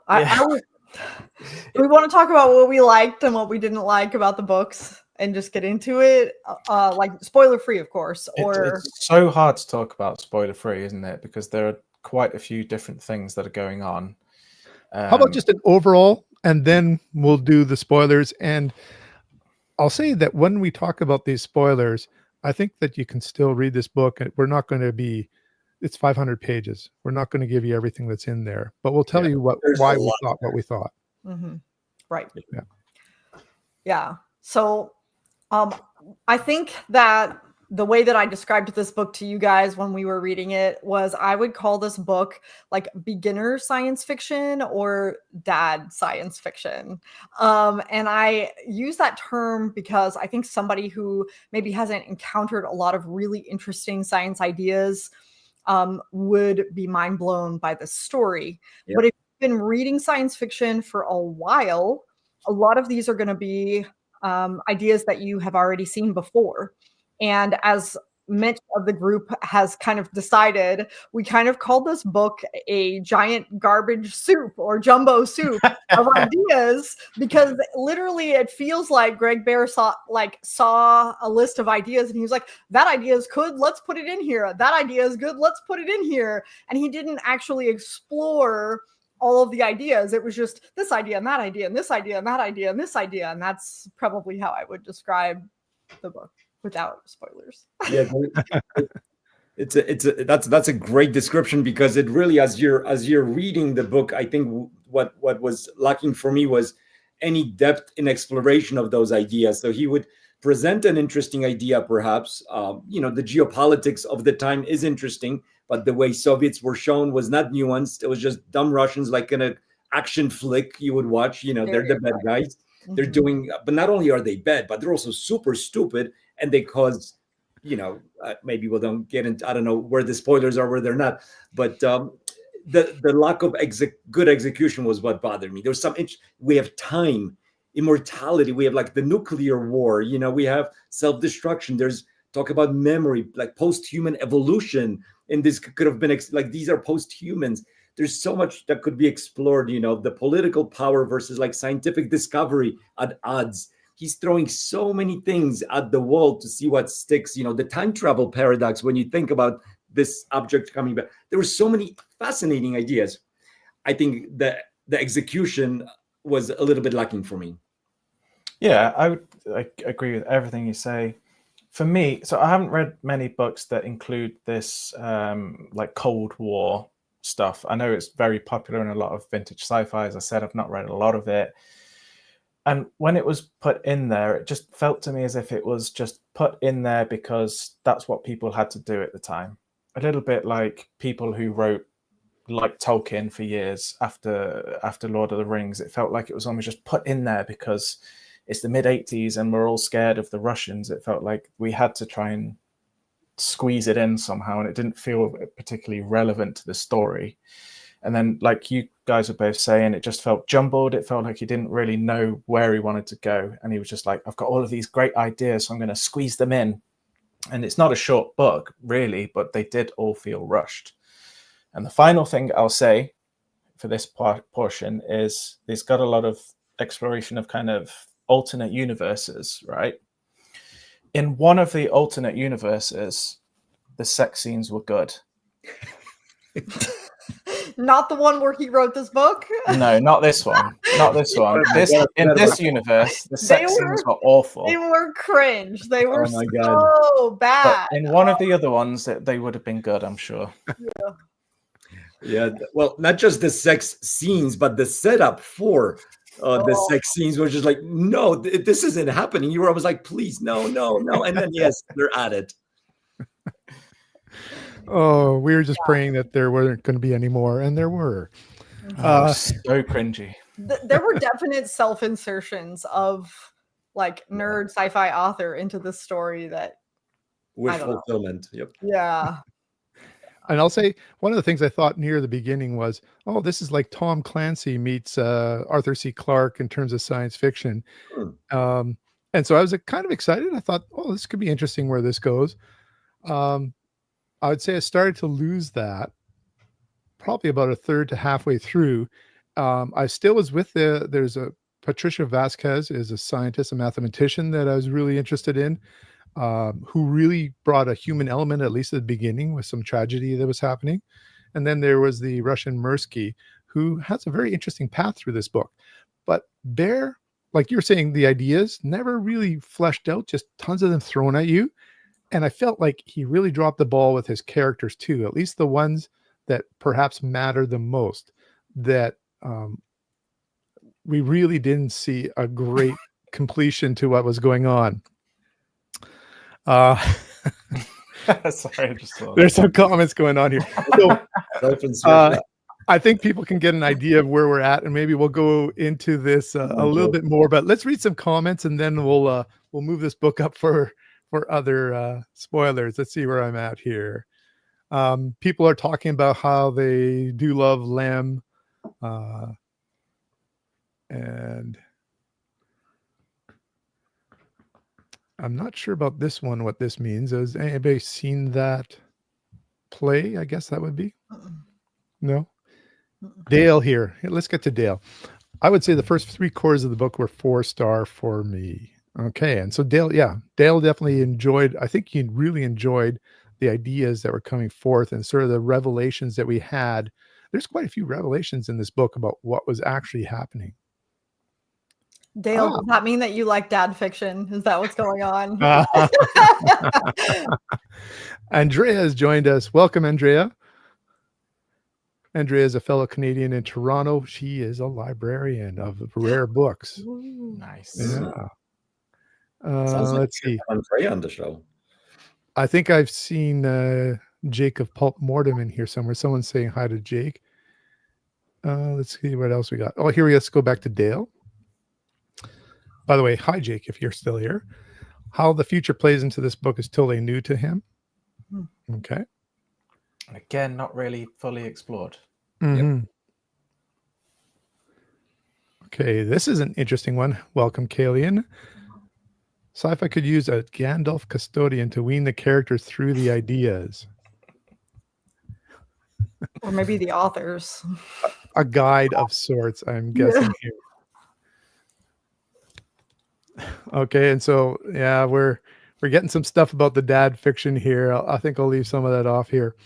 Do we want to talk about what we liked and what we didn't like about the books and just get into it? Like spoiler free, of course. Or it's so hard to talk about spoiler free, isn't it? Because there are quite a few different things that are going on. How about just an overall, and then we'll do the spoilers. And I'll say that when we talk about these spoilers, I think that you can still read this book. We're not going to be, it's 500 pages. We're not going to give you everything that's in there, but we'll tell you why we thought what we thought. Mm-hmm. Right. Yeah. Yeah. So I think that the way that I described this book to you guys when we were reading it was I would call this book like beginner science fiction or dad science fiction. And I use that term because I think somebody who maybe hasn't encountered a lot of really interesting science ideas would be mind blown by this story. Yep. But if you've been reading science fiction for a while, a lot of these are going to be ideas that you have already seen before. And as Mitch of the group has kind of decided, we kind of called this book a giant garbage soup or jumbo soup of ideas, because literally it feels like Greg Bear saw a list of ideas and he was like, that idea is good, let's put it in here. That idea is good, let's put it in here. And he didn't actually explore all of the ideas. It was just this idea and that idea and this idea and that idea and this idea. And that's probably how I would describe the book without spoilers. Yeah, that's a great description, because it really, as you're reading the book, I think what was lacking for me was any depth in exploration of those ideas. So he would present an interesting idea, perhaps. The geopolitics of the time is interesting, but the way Soviets were shown was not nuanced. It was just dumb Russians, like in an action flick you would watch. They're the bad guys. Mm-hmm. They're doing, but not only are they bad, but they're also super stupid. And they cause, maybe we don't get into, I don't know where the spoilers are, where they're not, but the lack of good execution was what bothered me. There's we have time, immortality, we have like the nuclear war, we have self-destruction. There's talk about memory, like post-human evolution. And this could have been like, these are post-humans. There's so much that could be explored, the political power versus like scientific discovery at odds. He's throwing so many things at the wall to see what sticks. The time travel paradox, when you think about this object coming back, there were so many fascinating ideas. I think that the execution was a little bit lacking for me. Yeah, I would agree with everything you say. For me, so I haven't read many books that include this like Cold War stuff. I know it's very popular in a lot of vintage sci-fi. As I said, I've not read a lot of it. And when it was put in there, it just felt to me as if it was just put in there because that's what people had to do at the time. A little bit like people who wrote like Tolkien for years after Lord of the Rings. It felt like it was almost just put in there because it's the mid-'80s and we're all scared of the Russians. It felt like we had to try and squeeze it in somehow, and it didn't feel particularly relevant to the story. And then, like you guys were both saying, it just felt jumbled. It felt like he didn't really know where he wanted to go, and he was just like, I've got all of these great ideas, so I'm going to squeeze them in. And it's not a short book really, but they did all feel rushed. And the final thing I'll say for this portion is there's got a lot of exploration of kind of alternate universes, right? In one of the alternate universes, the sex scenes were good. Not the one where he wrote this book. No, not this one. Not this one. In this universe, the sex scenes were awful. They were cringe. They were Oh my God. so bad. But in one of the other ones, that they would have been good, I'm sure. Yeah, well, not just the sex scenes, but the setup for the sex scenes was just like, no, this isn't happening. You were always like, please, no. And then, yes, they're at it. Oh, we were just praying that there weren't going to be any more, and there were. So cringy. There were definite self-insertions of like nerd sci-fi author into the story that Wish fulfillment. Yep. Yeah. And I'll say one of the things I thought near the beginning was, oh, this is like Tom Clancy meets Arthur C. Clarke in terms of science fiction. And so I was kind of excited. I thought, oh, this could be interesting where this goes. I would say I started to lose that probably about a third to halfway through. I still was with there's a Patricia Vasquez is a scientist, a mathematician that I was really interested in. Who really brought a human element, at least at the beginning, with some tragedy that was happening. And then there was the Russian Mirsky, who has a very interesting path through this book. But Bear, like you're saying, the ideas never really fleshed out, just tons of them thrown at you. And I felt like he really dropped the ball with his characters too, at least the ones that perhaps matter the most, that we really didn't see a great completion to what was going on. Sorry, I just saw there's some comments going on here. So, I think people can get an idea of where we're at, and maybe we'll go into this a little bit more. But let's read some comments, and then we'll move this book up for other spoilers. Let's see where I'm at here. People are talking about how they do love Lem, and I'm not sure about this one, what this means. Has anybody seen that play? I guess that would be. No? Dale here. Let's get to Dale. I would say the first 3/4 of the book were 4-star for me. Okay. And so Dale definitely enjoyed, I think he really enjoyed the ideas that were coming forth and sort of the revelations that we had. There's quite a few revelations in this book about what was actually happening. Dale, does that mean that you like dad fiction? Is that what's going on? Andrea has joined us. Welcome, Andrea. Andrea is a fellow Canadian in Toronto. She is a librarian of rare books. Ooh. Nice. Yeah. Let's see. Andrea on the show. I think I've seen Jake of Pulp Mortem in here somewhere. Someone's saying hi to Jake. Let's see what else we got. Oh, here we go. Let's go back to Dale. By the way, hi, Jake, if you're still here. How the future plays into this book is totally new to him. Okay. And again, not really fully explored. Mm-hmm. Yep. Okay, this is an interesting one. Welcome, Kalian. Sci-fi could use a Gandalf custodian to wean the characters through the ideas. Or maybe the authors. A guide of sorts, I'm guessing here. Okay, and so yeah, we're getting some stuff about the dad fiction here. I think I'll leave some of that off here,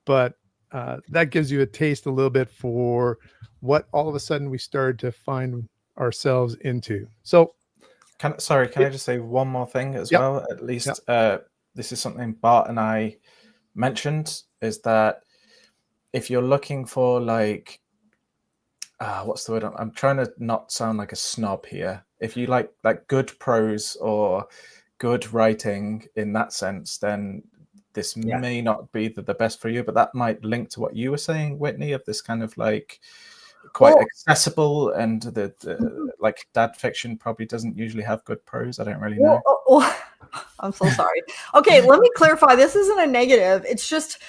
but that gives you a taste a little bit for what all of a sudden we started to find ourselves into. So, can I just say one more thing as well? At least this is something Bart and I mentioned, is that if you're looking for like, what's the word? I'm trying to not sound like a snob here. If you like good prose or good writing in that sense, then this may not be the best for you. But that might link to what you were saying, Whitney, of this kind of like quite accessible, and the like dad fiction probably doesn't usually have good prose. I don't really know. I'm so sorry. Okay, let me clarify. This isn't a negative. It's just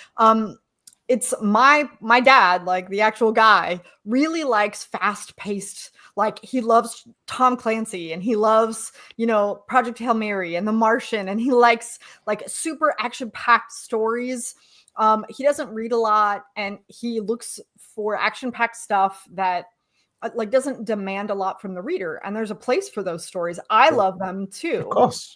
it's my dad, like the actual guy, really likes fast-paced. Like he loves Tom Clancy, and he loves, you know, Project Hail Mary and The Martian, and he likes like super action-packed stories. He doesn't read a lot, and he looks for action-packed stuff that like doesn't demand a lot from the reader, and there's a place for those stories. I love them too. Of course.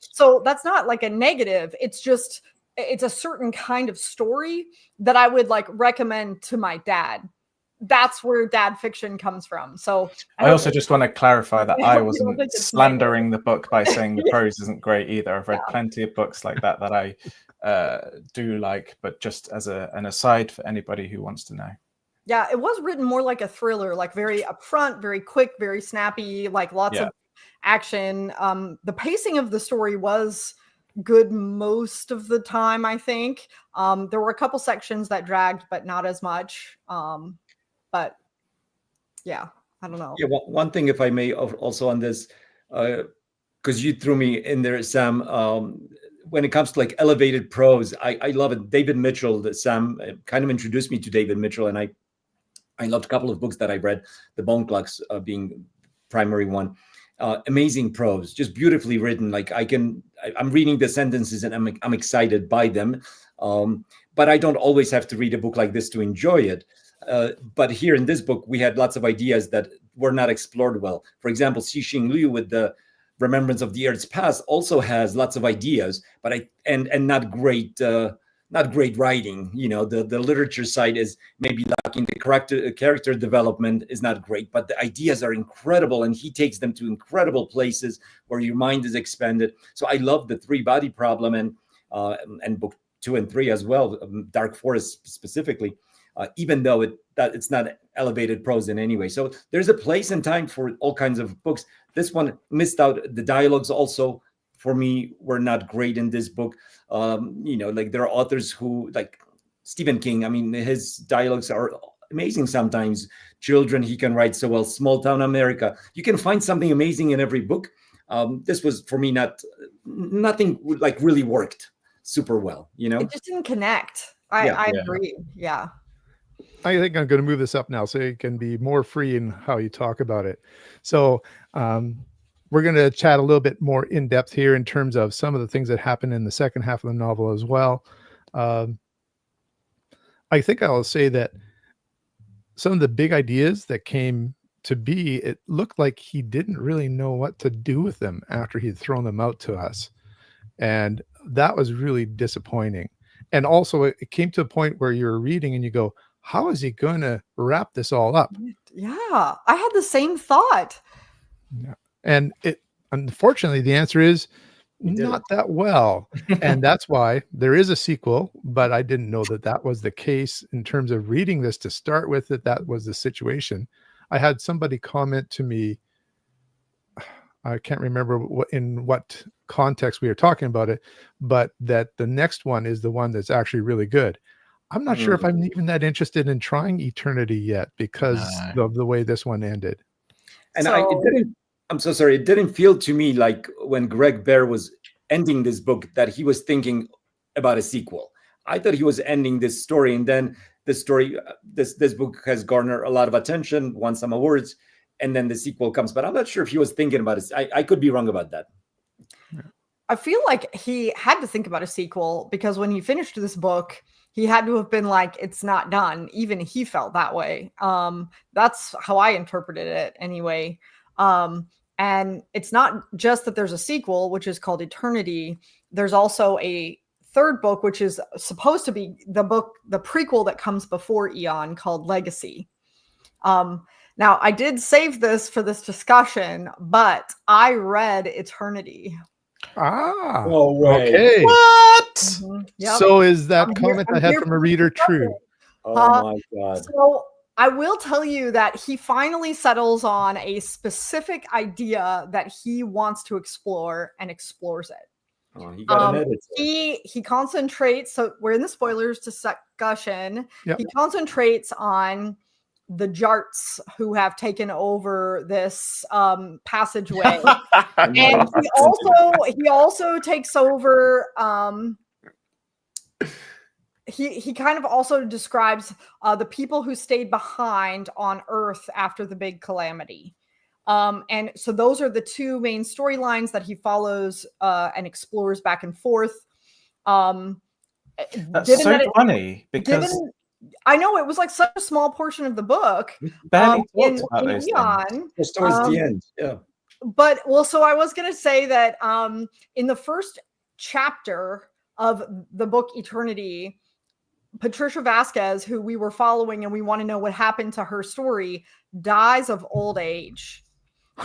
So that's not like a negative. It's just it's a certain kind of story that I would like recommend to my dad. That's where dad fiction comes from. So I also just want to clarify that I wasn't slandering the book by saying the prose isn't great either. I've read plenty of books like that I do like, but just as an aside for anybody who wants to know. Yeah, it was written more like a thriller, like very upfront, very quick, very snappy, like lots of action. The pacing of the story was good most of the time, I think. There were a couple sections that dragged, but not as much. But yeah, I don't know. Yeah, one thing, if I may, also on this, because you threw me in there, Sam. When it comes to like elevated prose, I love it. David Mitchell, Sam kind of introduced me to David Mitchell, and I loved a couple of books that I read, The Bone Clocks being primary one. Amazing prose, just beautifully written. Like I'm reading the sentences and I'm excited by them. But I don't always have to read a book like this to enjoy it. But here in this book, we had lots of ideas that were not explored well. For example, Cixin Liu with the Remembrance of the Earth's Past also has lots of ideas, but not great writing. You know, the literature side is maybe lacking. The character development is not great, but the ideas are incredible, and he takes them to incredible places where your mind is expanded. So I love the three body problem and book 2 and 3 as well, Dark Forest specifically. Even though it's not elevated prose in any way. So there's a place and time for all kinds of books. This one missed out. The dialogues also, for me, were not great in this book. You know, like there are authors who, like Stephen King, I mean, his dialogues are amazing sometimes. Children, he can write so well. Small Town America. You can find something amazing in every book. This was, for me, nothing like really worked super well, you know? It just didn't connect. I agree. Yeah. I think I'm going to move this up now so you can be more free in how you talk about it. So we're going to chat a little bit more in depth here in terms of some of the things that happen in the second half of the novel as well. I think I'll say that some of the big ideas that came to be, it looked like he didn't really know what to do with them after he'd thrown them out to us. And that was really disappointing. And also it came to a point where you're reading and you go, how is he going to wrap this all up? Yeah, I had the same thought. Yeah. And unfortunately, the answer is not that well. And that's why there is a sequel, but I didn't know that was the case in terms of reading this to start with, that was the situation. I had somebody comment to me, I can't remember in what context we were talking about it, but that the next one is the one that's actually really good. I'm not sure if I'm even that interested in trying Eternity yet because of the way this one ended. And I'm so sorry. It didn't feel to me like when Greg Bear was ending this book that he was thinking about a sequel. I thought he was ending this story, and then this book has garnered a lot of attention, won some awards, and then the sequel comes. But I'm not sure if he was thinking about it. I could be wrong about that. I feel like he had to think about a sequel because when he finished this book, he had to have been like, it's not done. Even he felt that way. That's how I interpreted it anyway. And it's not just that there's a sequel, which is called Eternity. There's also a third book, which is supposed to be the prequel that comes before Eon, called Legacy. Now, I did save this for this discussion, but I read Eternity. No way. Okay. What? Mm-hmm. Yep. So is that comment I had from a reader true? Oh my God. So I will tell you that he finally settles on a specific idea that he wants to explore and explores it. Oh, he got an edit. He concentrates. So we're in the spoilers discussion. Yep. He concentrates on the Jarts who have taken over this passageway, and he also takes over. He kind of also describes the people who stayed behind on Earth after the big calamity. And so those are the two main storylines that he follows and explores back and forth. That's so funny because I know it was like such a small portion of the book. Barely talked about those Eon, just towards the end. Yeah. But so I was going to say that in the first chapter of the book Eternity, Patricia Vasquez, who we were following and we want to know what happened to her story, dies of old age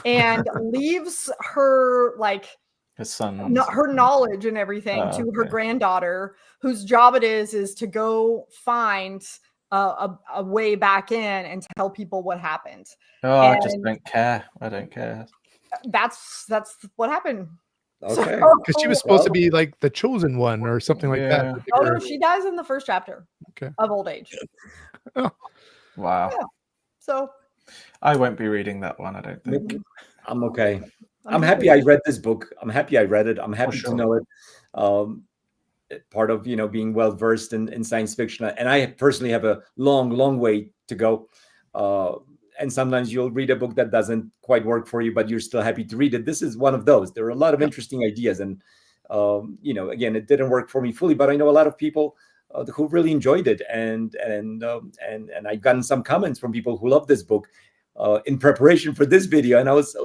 and leaves her her son, her knowledge and everything to her granddaughter, whose job it is to go find a way back in and tell people what happened. I just don't care. I don't care. That's what happened. Okay. Because she was supposed to be like the chosen one or something like that. Oh no, she dies in the first chapter. Okay. Of old age. Oh. Wow. Yeah. So I won't be reading that one, I don't think. I'm okay. I'm happy I read this book. I'm happy I read it. I'm happy sure. to know it. Part of being well versed in science fiction, and I personally have a long way to go. And sometimes you'll read a book that doesn't quite work for you, but you're still happy to read it. This is one of those. There are a lot of interesting ideas, and again, it didn't work for me fully, but I know a lot of people who really enjoyed it, and I've gotten some comments from people who love this book in preparation for this video, and I was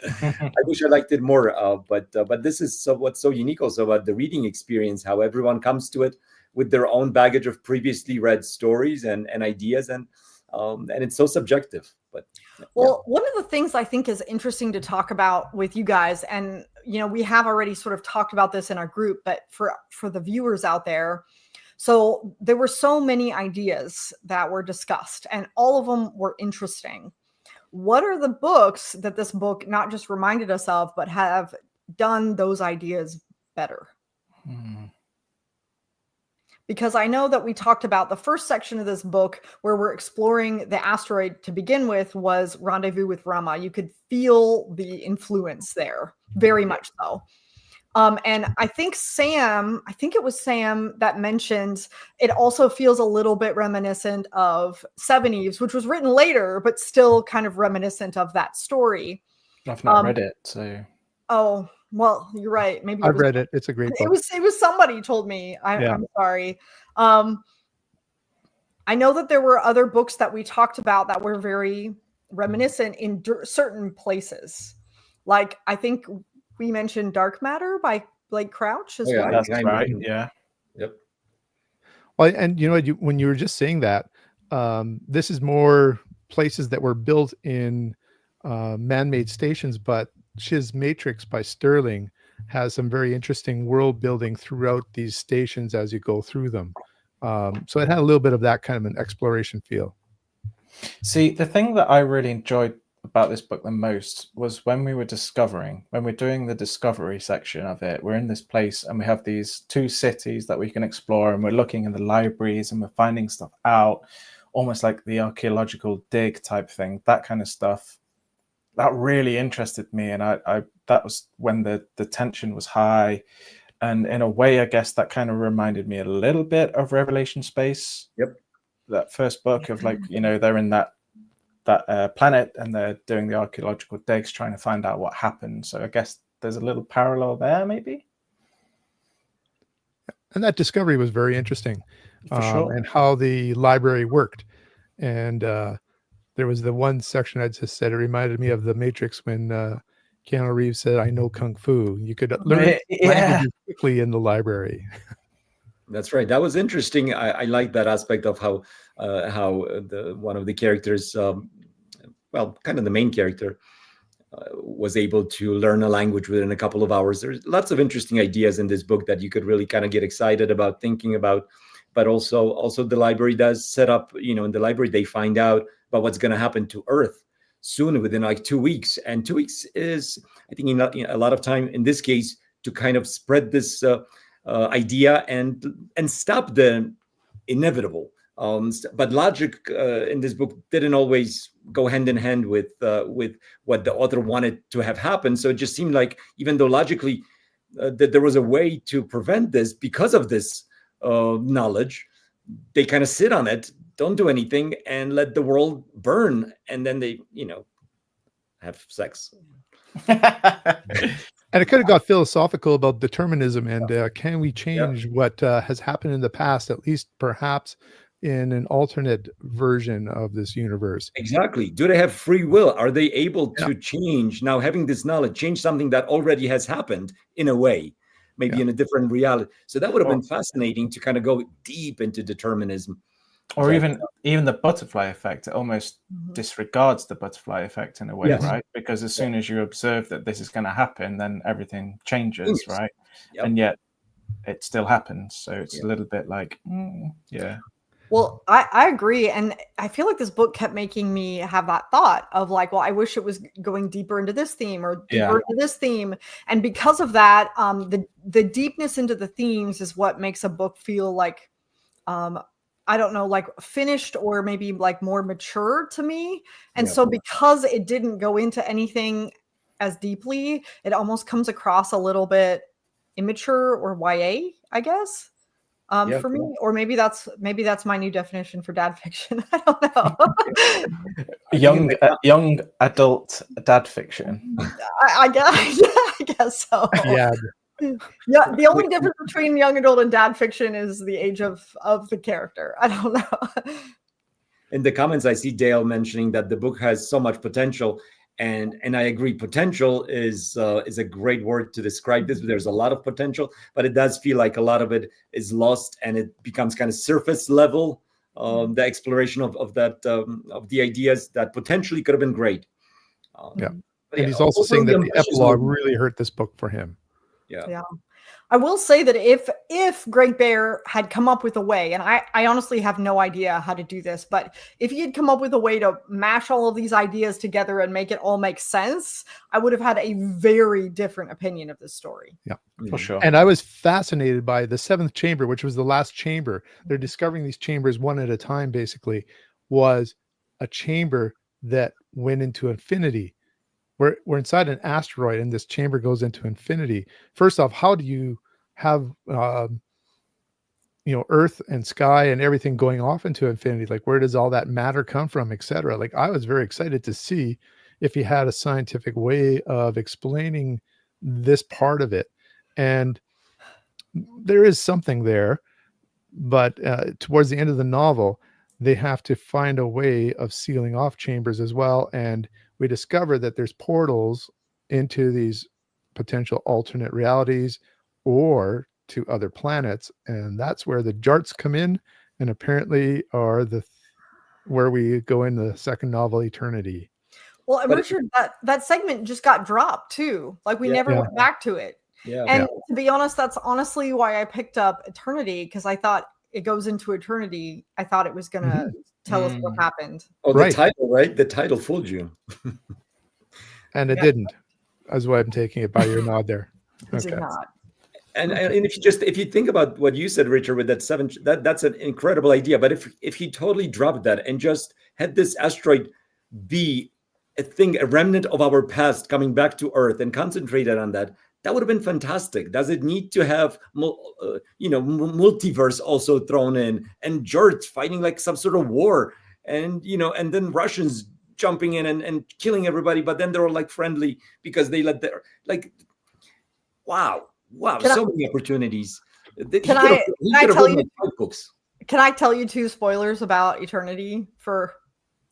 I wish I liked it more, but this is what's so unique also about the reading experience, how everyone comes to it with their own baggage of previously read stories and ideas, and it's so subjective. But one of the things I think is interesting to talk about with you guys, and we have already sort of talked about this in our group, but for the viewers out there, so there were so many ideas that were discussed, and all of them were interesting. What are the books that this book not just reminded us of, but have done those ideas better? Because I know that we talked about the first section of this book where we're exploring the asteroid to begin with was Rendezvous with Rama. You could feel the influence there, very much so. And I think it was Sam that mentioned it also feels a little bit reminiscent of Seven Eves, which was written later, but still kind of reminiscent of that story. I've not read it, so. Oh, well, you're right. Maybe I've read it. It's a great book. It was somebody told me. I'm sorry. I know that there were other books that we talked about that were very reminiscent in certain places. Like I think we mentioned Dark Matter by Blake Crouch as well. That's right. Yeah. Yep. Well, and when you were just saying that, this is more places that were built in man-made stations, but Shiz Matrix by Sterling has some very interesting world building throughout these stations as you go through them. So it had a little bit of that kind of an exploration feel. See, the thing that I really enjoyed about this book the most was when we're doing the discovery section of it, we're in this place and we have these two cities that we can explore, and we're looking in the libraries and we're finding stuff out, almost like the archaeological dig type thing, that kind of stuff. That really interested me, and I that was when the tension was high, and in a way, I guess that kind of reminded me a little bit of Revelation Space. Yep, that first book of they're in that planet and they're doing the archaeological digs, trying to find out what happened. So I guess there's a little parallel there, maybe. And that discovery was very interesting, For sure. and how the library worked, and there was the one section I just said, it reminded me of The Matrix when Keanu Reeves said, "I know Kung Fu." You could learn languages quickly in the library. That's right. That was interesting. I like that aspect of how one of the characters, kind of the main character, was able to learn a language within a couple of hours. There's lots of interesting ideas in this book that you could really kind of get excited about thinking about. but also the library does set up, in the library they find out about what's going to happen to Earth soon, within like 2 weeks. And 2 weeks is, I think, a lot of time in this case to kind of spread this idea and stop the inevitable. But logic in this book didn't always go hand in hand with what the author wanted to have happen. So it just seemed like, even though logically that there was a way to prevent this because of this knowledge, they kind of sit on it, don't do anything, and let the world burn, and then they, have sex. And it could have got philosophical about determinism and can we change what has happened in the past, at least perhaps in an alternate version of this universe. Exactly. Do they have free will? Are they able to change, now having this knowledge, change something that already has happened in a way, maybe in a different reality? So that would have been fascinating to kind of go deep into determinism. Or even the butterfly effect. It almost disregards the butterfly effect in a way, right? Because as soon as you observe that this is going to happen, then everything changes, right? Yep. And yet it still happens. So it's a little bit like, Well, I agree. And I feel like this book kept making me have that thought of like, well, I wish it was going deeper into this theme or deeper into this theme. And because of that, the deepness into the themes is what makes a book feel like, I don't know, like finished or maybe like more mature to me. And so because it didn't go into anything as deeply, it almost comes across a little bit immature or YA, I guess. For me, or maybe that's my new definition for dad fiction. I don't know. young adult dad fiction. I guess so. Yeah. Yeah. The only difference between young adult and dad fiction is the age of the character. I don't know. In the comments, I see Dale mentioning that the book has so much potential. And I agree, potential is a great word to describe this. There's a lot of potential, but it does feel like a lot of it is lost, and it becomes kind of surface level. The exploration of the ideas that potentially could have been great. And he's also saying that the epilogue really hurt this book for him. Yeah. I will say that if Greg Bear had come up with a way, and I honestly have no idea how to do this, but if he had come up with a way to mash all of these ideas together and make it all make sense, I would have had a very different opinion of this story. Yeah, for sure. And I was fascinated by the seventh chamber, which was the last chamber. They're discovering these chambers one at a time, basically, was a chamber that went into infinity. We're inside an asteroid, and this chamber goes into infinity. First off, how do you have Earth and sky and everything going off into infinity? Like, where does all that matter come from, etc.? Like, I was very excited to see if he had a scientific way of explaining this part of it. And there is something there, but towards the end of the novel, they have to find a way of sealing off chambers as well. And we discover that there's portals into these potential alternate realities or to other planets. And that's where the Jarts come in, and apparently are where we go in the second novel, Eternity. Well, and Richard, that segment just got dropped too. Like we never went back to it. Yeah. And to be honest, that's honestly why I picked up Eternity, because I thought it goes into eternity. I thought it was going to tell us what happened. Oh, the title, right? The title fooled you. And it didn't. That's why I'm taking it by your nod there. It did not. And if you think about what you said, Richard, with that's an incredible idea. But if he totally dropped that and just had this asteroid be a remnant of our past coming back to Earth and concentrated on that, that would have been fantastic. Does it need to have, multiverse also thrown in, and Jarts fighting like some sort of war, and and then Russians jumping in and killing everybody, but then they're like friendly because they let their wow, so many opportunities. Can I tell you 2 spoilers about Eternity for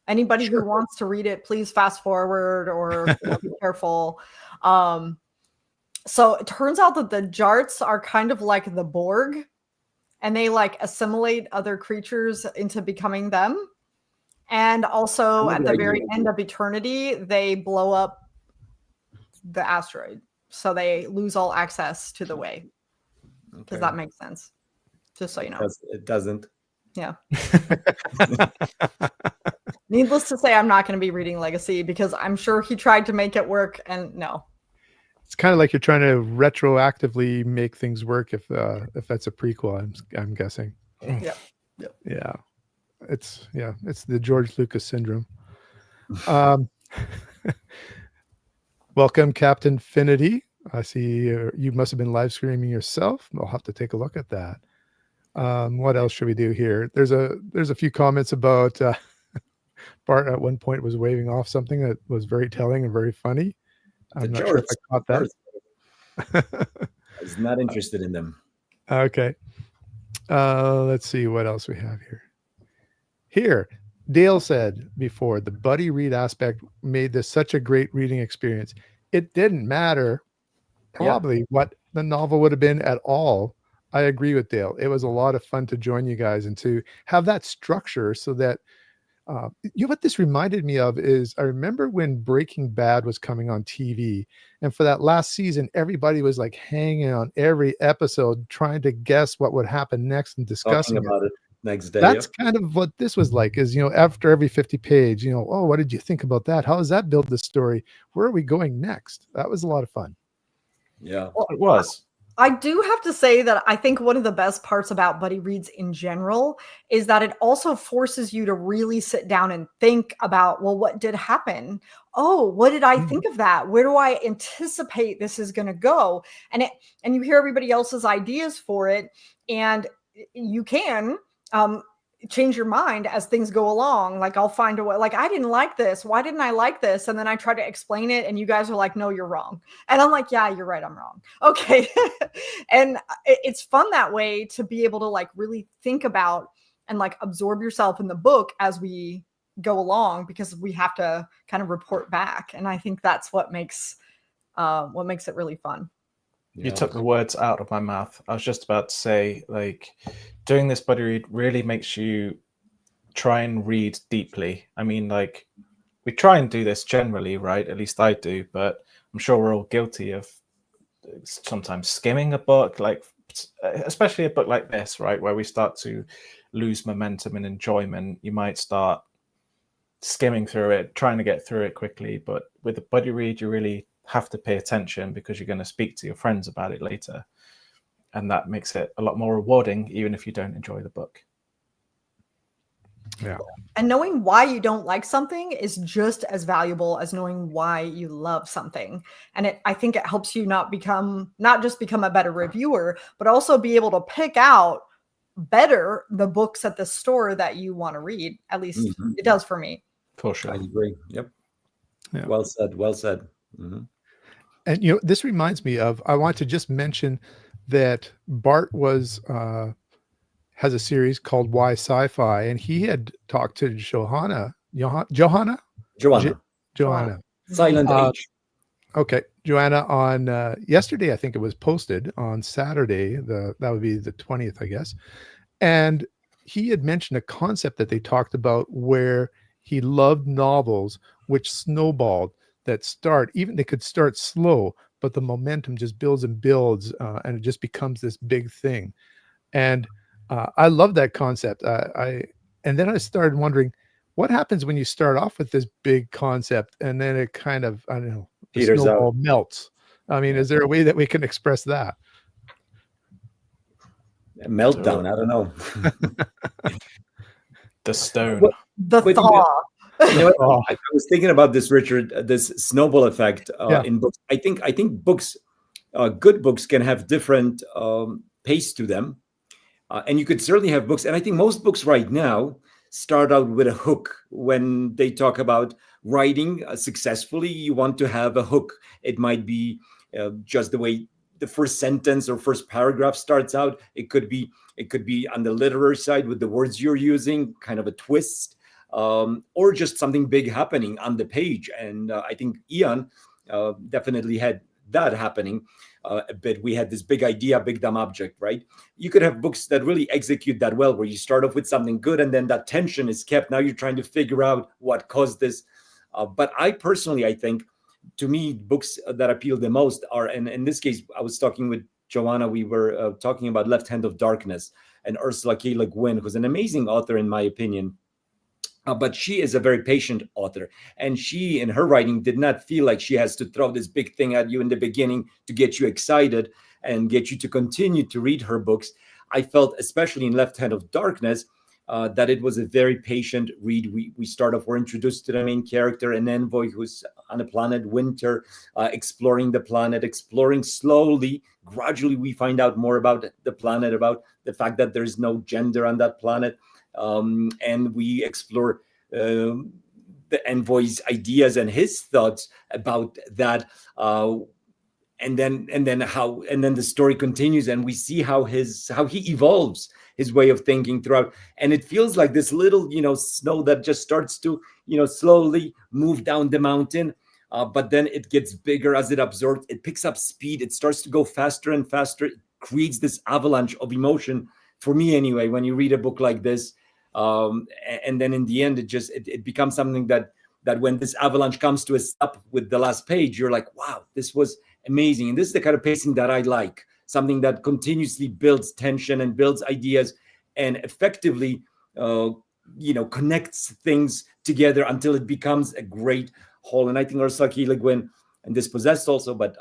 anybody who wants to read it? Please fast forward or be careful. So it turns out that the Jarts are kind of like the Borg, and they like assimilate other creatures into becoming them. And also at the very end of Eternity, they blow up the asteroid. So they lose all access to the way. Does that make sense? Just so you know. It doesn't. Yeah. Needless to say, I'm not going to be reading Legacy because I'm sure he tried to make it work, and no. It's kind of like you're trying to retroactively make things work if that's a prequel. I'm guessing. Yep. Yeah, it's the George Lucas syndrome. Welcome, Captain Finity. I see you must have been live streaming yourself. I'll have to take a look at that. What else should we do here? There's a few comments about Bart at one point was waving off something that was very telling and very funny. I'm not sure if I caught that. I was not interested in them. Okay. Let's see what else we have here. Here, Dale said before, the buddy read aspect made this such a great reading experience. It didn't matter probably what the novel would have been at all. I agree with Dale. It was a lot of fun to join you guys and to have that structure so that what this reminded me of is I remember when Breaking Bad was coming on TV, and for that last season, everybody was like hanging on every episode, trying to guess what would happen next and discussing Talking about it next day. That's kind of what this was like, is, after every 50 page, oh, what did you think about that? How does that build the story? Where are we going next? That was a lot of fun. Yeah, it was. I do have to say that I think one of the best parts about buddy reads in general is that it also forces you to really sit down and think about, well, what did happen? Oh, what did I think of that? Where do I anticipate this is going to go? And you hear everybody else's ideas for it, and you can change your mind as things go along. Like, I'll find a way, like, I didn't like this. Why didn't I like this? And then I try to explain it, and you guys are like, no, you're wrong. And I'm like, yeah, you're right. I'm wrong. Okay. And it's fun that way to be able to like really think about and like absorb yourself in the book as we go along, because we have to kind of report back. And I think that's what makes it really fun. You took the words out of my mouth. I was just about to say, like, doing this buddy read really makes you try and read deeply. I mean, like, we try and do this generally, right? At least I do, but I'm sure we're all guilty of sometimes skimming a book, like, especially a book like this, right? Where we start to lose momentum and enjoyment. You might start skimming through it, trying to get through it quickly. But with a buddy read, you really have to pay attention because you're going to speak to your friends about it later, and that makes it a lot more rewarding even if you don't enjoy the book. Yeah. And knowing why you don't like something is just as valuable as knowing why you love something. And I think it helps you not just become a better reviewer, but also be able to pick out better the books at the store that you want to read. At least it does for me. For sure. I agree. Yep. Yeah. Well said. Well said. Mm-hmm. And this reminds me of, I want to just mention that Bart has a series called Why Sci-Fi, and he had talked to Johanna. Silent H. Okay, Joanna on yesterday. I think it was posted on Saturday. That would be the 20th, I guess. And he had mentioned a concept that they talked about where he loved novels which snowballed, that they could start slow, but the momentum just builds and builds, and it just becomes this big thing. And I love that concept. And then I started wondering, what happens when you start off with this big concept and then it kind of, I don't know, the snowball melts? I mean, is there a way that we can express that? A meltdown. I don't know. The stone. The thaw. I was thinking about this, Richard, this snowball effect in books. I think books, good books, can have different pace to them. And you could certainly have books. And I think most books right now start out with a hook. When they talk about writing successfully, you want to have a hook. It might be just the way the first sentence or first paragraph starts out. It could be on the literary side with the words you're using, kind of a twist. Or just something big happening on the page. And I think Ian definitely had that happening a bit. We had this big idea, big dumb object, right? You could have books that really execute that well, where you start off with something good and then that tension is kept. Now you're trying to figure out what caused this. But I think, to me, books that appeal the most are, and in this case, I was talking with Joanna, we were talking about Left Hand of Darkness. and Ursula K. Le Guin, who's an amazing author in my opinion. But she is a very patient author, and she, in her writing, did not feel like she has to throw this big thing at you in the beginning to get you excited and get you to continue to read her books. I felt, especially in Left Hand of Darkness, that it was a very patient read. We start off, we're introduced to the main character, an envoy who's on the planet Winter, exploring the planet, exploring slowly. Gradually, we find out more about the planet, about the fact that there's no gender on that planet. And we explore the envoy's ideas and his thoughts about that. And then the story continues, and we see how he evolves his way of thinking throughout. And it feels like this little, snow that just starts to, slowly move down the mountain. But then it gets bigger as it absorbs. It picks up speed. It starts to go faster and faster. It creates this avalanche of emotion, for me anyway, when you read a book like this. And then in the end, it becomes something that when this avalanche comes to a stop with the last page, you're like, wow, this was amazing. And this is the kind of pacing that I like, something that continuously builds tension and builds ideas and effectively, connects things together until it becomes a great whole. And I think Ursula K. Le Guin, and Dispossessed also, but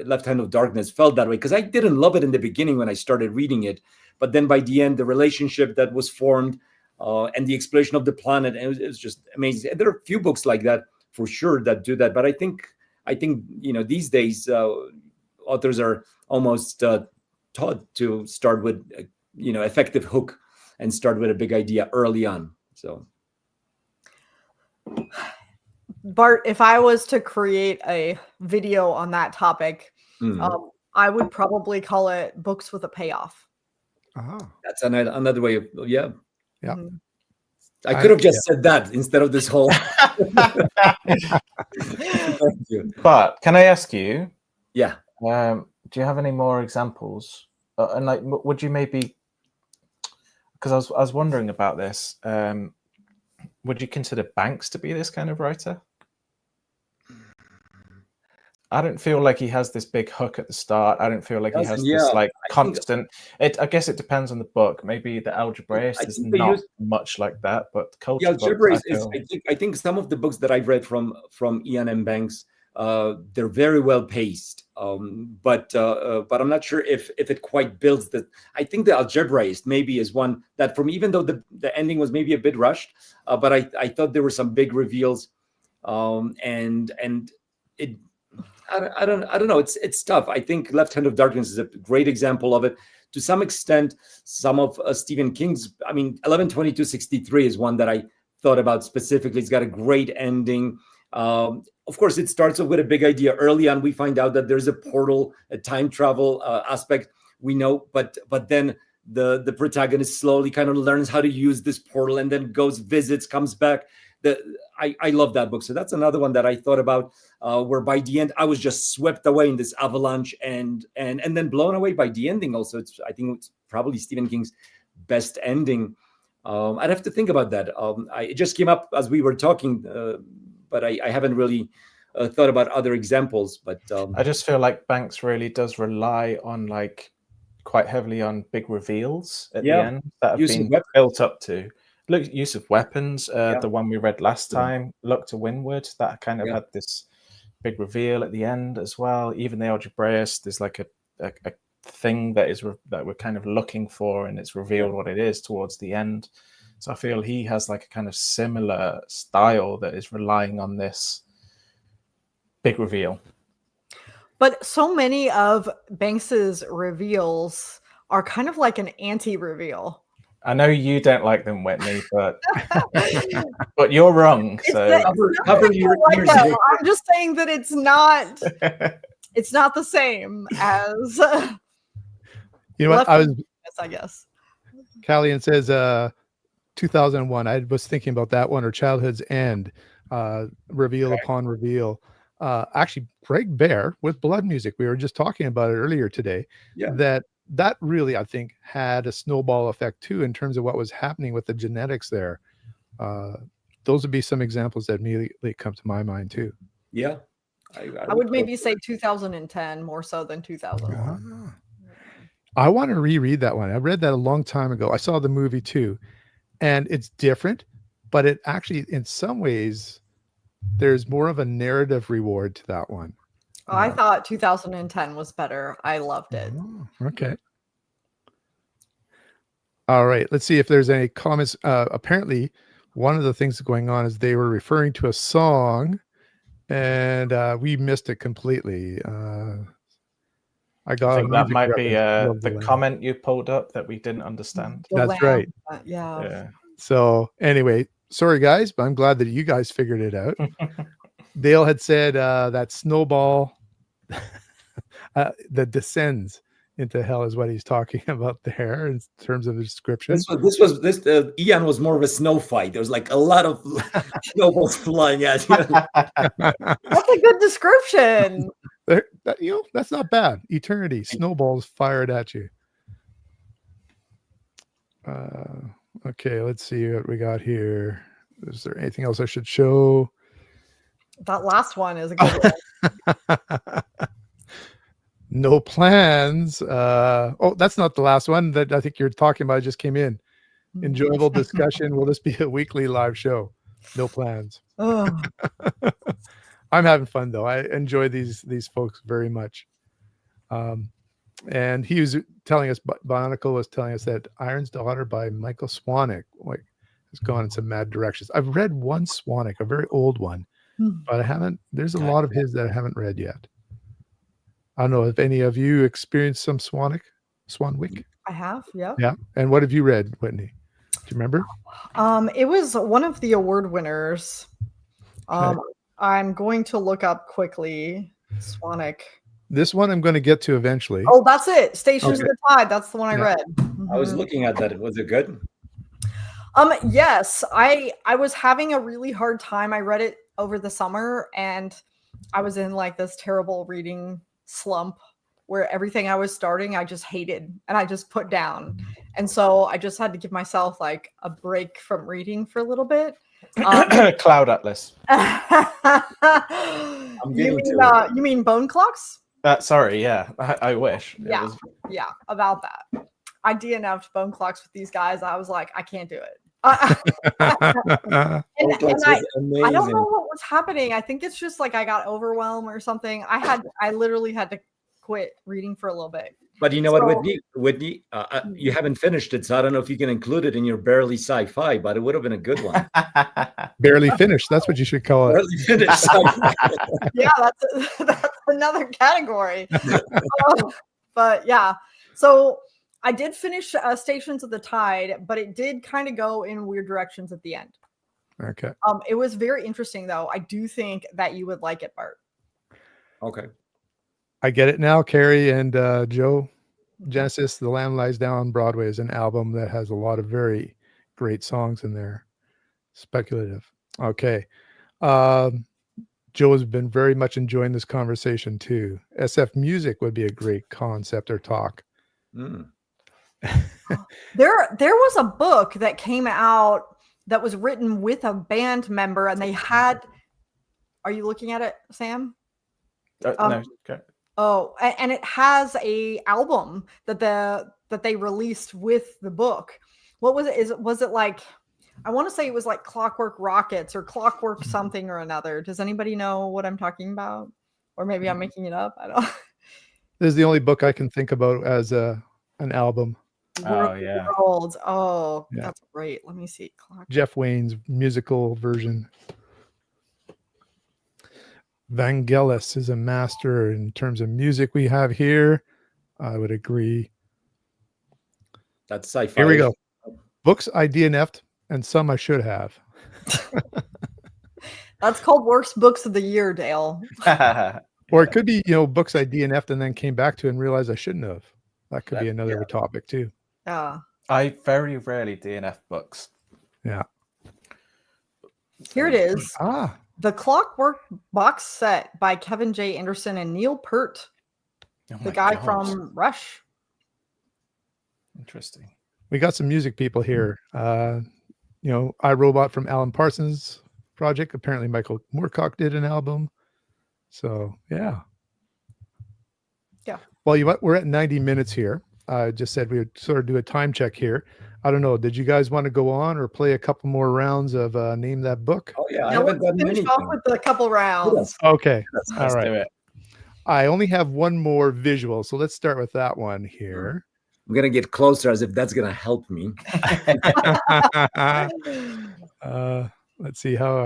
Left Hand of Darkness felt that way, because I didn't love it in the beginning when I started reading it. But then by the end, the relationship that was formed and the exploration of the planet, it was just amazing. And there are a few books like that for sure that do that. But I think these days authors are almost taught to start with effective hook and start with a big idea early on. So, Bart, if I was to create a video on that topic, I would probably call it Books with a Payoff. That's another way of, yeah. Mhm. I could have just said that instead of this whole. Thank you. But can I ask you? Yeah. Do you have any more examples? And like, would you maybe? Because I was wondering about this. Would you consider Banks to be this kind of writer? I don't feel like he has this big hook at the start. I don't feel like he has this like constant. I guess it depends on the book. Maybe the Algebraist is not much like that, but culture. The Algebraist is. I think some of the books that I've read from Ian M. Banks, they're very well paced. But I'm not sure if it quite builds the. I think the Algebraist maybe is one that, from even though the ending was maybe a bit rushed, but I thought there were some big reveals, and it. I don't know. It's tough. I think Left Hand of Darkness is a great example of it. To some extent, some of Stephen King's, 11/22/63 is one that I thought about specifically. It's got a great ending. Of course, it starts off with a big idea. Early on, we find out that there's a portal, a time travel aspect. We know, but then the protagonist slowly kind of learns how to use this portal, and then goes, visits, comes back. I love that book. So that's another one that I thought about, where by the end I was just swept away in this avalanche and then blown away by the ending. Also, I think it's probably Stephen King's best ending. I'd have to think about that. It just came up as we were talking, but I haven't really thought about other examples. But I just feel like Banks really does rely on quite heavily on big reveals at the end that have been built up to. Look, use of weapons, the one we read last time, Look to Windward, that kind of had this big reveal at the end as well. Even the Algebraist, there's like a thing that we're kind of looking for, and it's revealed what it is towards the end. So I feel he has like a kind of similar style that is relying on this big reveal. But so many of Banks's reveals are kind of like an anti-reveal. I know you don't like them, Whitney, but but you're wrong. So I'm just saying that it's not the same as what I guess. Callian says 2001. I was thinking about that one, or Childhood's End, reveal upon reveal. Actually, Greg Bear with Blood Music. We were just talking about it earlier today. Yeah. That really, I think, had a snowball effect too, in terms of what was happening with the genetics there. Those would be some examples that immediately come to my mind too. Yeah. I would maybe say 2010 more so than 2001. I want to reread that one. I read that a long time ago. I saw the movie too, and it's different, but it actually, in some ways, there's more of a narrative reward to that one. I thought 2010 was better. I loved it. Oh, okay. All right. Let's see if there's any comments. Apparently, one of the things going on is they were referring to a song, and we missed it completely. I got I a think that music might be reference. the comment you pulled up that we didn't understand. The That's lamb, right. Yeah. Yeah. So anyway, sorry guys, but I'm glad that you guys figured it out. Dale had said that snowball that descends into hell is what he's talking about there in terms of the description. Ian was more of a snow fight. There was like a lot of snowballs flying at you. That's a good description. That's not bad. Eternity, snowballs fired at you. Okay, let's see what we got here. Is there anything else I should show? That last one is a good one. No plans. Oh, that's not the last one that I think you're talking about. It just came in. Enjoyable discussion. Will this be a weekly live show? No plans. Oh. I'm having fun though. I enjoy these folks very much. And he was telling us, Bionicle was telling us that Iron's Daughter by Michael Swanwick has gone in some mad directions. I've read one Swanwick, a very old one, but I haven't. There's a lot of his that I haven't read yet. I don't know if any of you experienced some Swanwick. I have, yeah. Yeah. And what have you read, Whitney? Do you remember? It was one of the award winners. Okay. I'm going to look up quickly. Swanwick. This one I'm going to get to eventually. Oh, that's it. Stations of the Tide. That's the one I read. I was looking at that. Was it good? Yes. I was having a really hard time. I read it over the summer and I was in like this terrible reading slump where everything I was starting, I just hated and I just put down. And so I just had to give myself like a break from reading for a little bit. Cloud Atlas. You mean Bone Clocks? Sorry, yeah. I wish. Yeah, yeah, about that. I DNF'd Bone Clocks with these guys. I was like, I can't do it. I don't know what was happening. I think it's just like I got overwhelmed or something. I literally had to quit reading for a little bit. But you know what, Whitney, you haven't finished it, so I don't know if you can include it in your barely sci-fi, but it would have been a good one. Barely finished. That's what you should call it. Barely finished. Yeah, that's another category. But yeah, so I did finish Stations of the Tide, but it did kind of go in weird directions at the end. Okay. It was very interesting, though. I do think that you would like it, Bart. Okay. I get it now, Carrie and Joe. Genesis, The Lamb Lies Down on Broadway is an album that has a lot of very great songs in there. Speculative. Okay. Joe has been very much enjoying this conversation too. SF music would be a great concept or talk. Mm. There was a book that came out that was written with a band member, and they had. Are you looking at it, Sam? No. Okay. Oh, and it has a album that they released with the book. What was it? Was it like? I want to say it was like Clockwork Rockets or Clockwork something or another. Does anybody know what I'm talking about? Or maybe I'm making it up. I don't. This is the only book I can think about as an album. Oh yeah. World. Oh, yeah. That's great. Let me see. Jeff Wayne's musical version. Vangelis is a master in terms of music we have here. I would agree. That's sci-fi. Here we go. Books I DNF'd and some I should have. That's called worst books of the year, Dale. Or it could be, books I DNF'd and then came back to and realized I shouldn't have. That could be another topic too. Yeah. I very rarely DNF books. Yeah. Here it is. Ah. The Clockwork box set by Kevin J. Anderson and Neil Peart, the guy from Rush. Interesting. We got some music people here. iRobot from Alan Parsons' project. Apparently Michael Moorcock did an album. So, yeah. Yeah. Well, we're at 90 minutes here. I just said we would sort of do a time check here. I don't know. Did you guys want to go on or play a couple more rounds of Name That Book? Oh yeah, I Now haven't let's done finish anything. off with a couple rounds. Okay. All Let's right. do it. I only have one more visual, so let's start with that one here. I'm gonna get closer as if that's gonna help me. Let's see how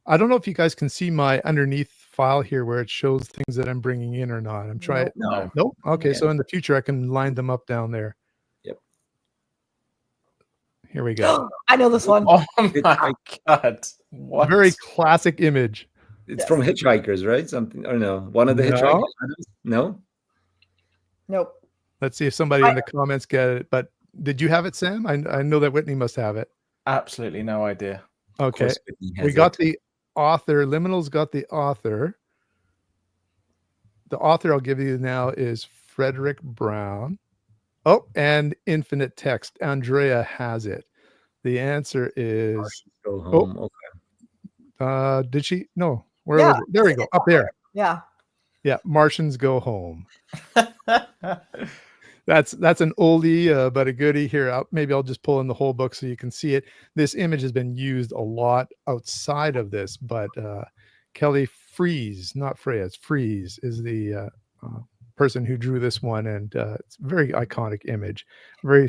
I don't know if you guys can see my underneath file here where it shows things that I'm bringing in or not. I'm trying. No. Nope. Okay, Yeah. so in the future I can line them up down there. Yep. Here we go. I know this one. Oh my God. What? Very classic image. It's from Hitchhikers, right? Something or no? One of the No. Hitchhikers? No. Nope. Let's see if somebody in the comments get it. But did you have it, Sam? I know that Whitney must have it. Absolutely no idea. Okay. Of course, Whitney has We got it. the author. Liminal's got the author. The author I'll give you now is Frederick Brown. Oh, and Infinite Text. Andrea has it. The answer is. Go home. Okay. Did she? No. Where Yeah. was it? There we go. Up there. Yeah. Yeah. Martians Go Home. That's an oldie, but a goodie here. Maybe I'll just pull in the whole book so you can see it. This image has been used a lot outside of this, but Kelly Freeze, not Freas, Freeze is the person who drew this one, and it's a very iconic image, very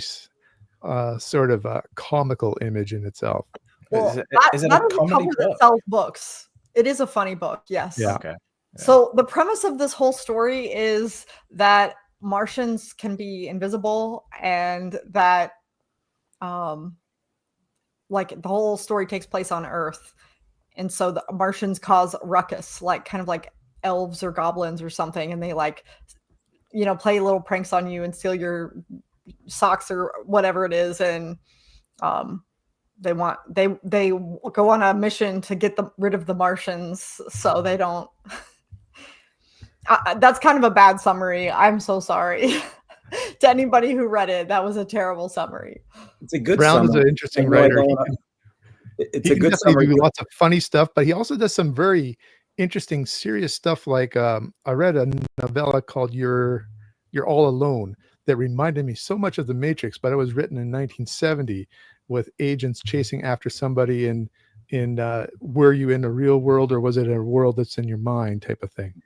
sort of a comical image in itself. Well, Is it that a is a comedy cover that book? sells books. It is a funny book. Yes. Yeah. Okay. So the premise of this whole story is that Martians can be invisible, and that like the whole story takes place on Earth, and so the Martians cause ruckus, like kind of like elves or goblins or something, and they like play little pranks on you and steal your socks or whatever it is, and they go on a mission to get rid of the Martians so they don't. That's kind of a bad summary. I'm so sorry to anybody who read it. That was a terrible summary. It's a good. Brown is summary. an interesting I know I writer. don't wanna- It's He a can good definitely summary. do lots of funny stuff, but he also does some very interesting, serious stuff. Like I read a novella called "You're All Alone" that reminded me so much of The Matrix, but it was written in 1970 with agents chasing after somebody in were you in the real world or was it a world that's in your mind type of thing.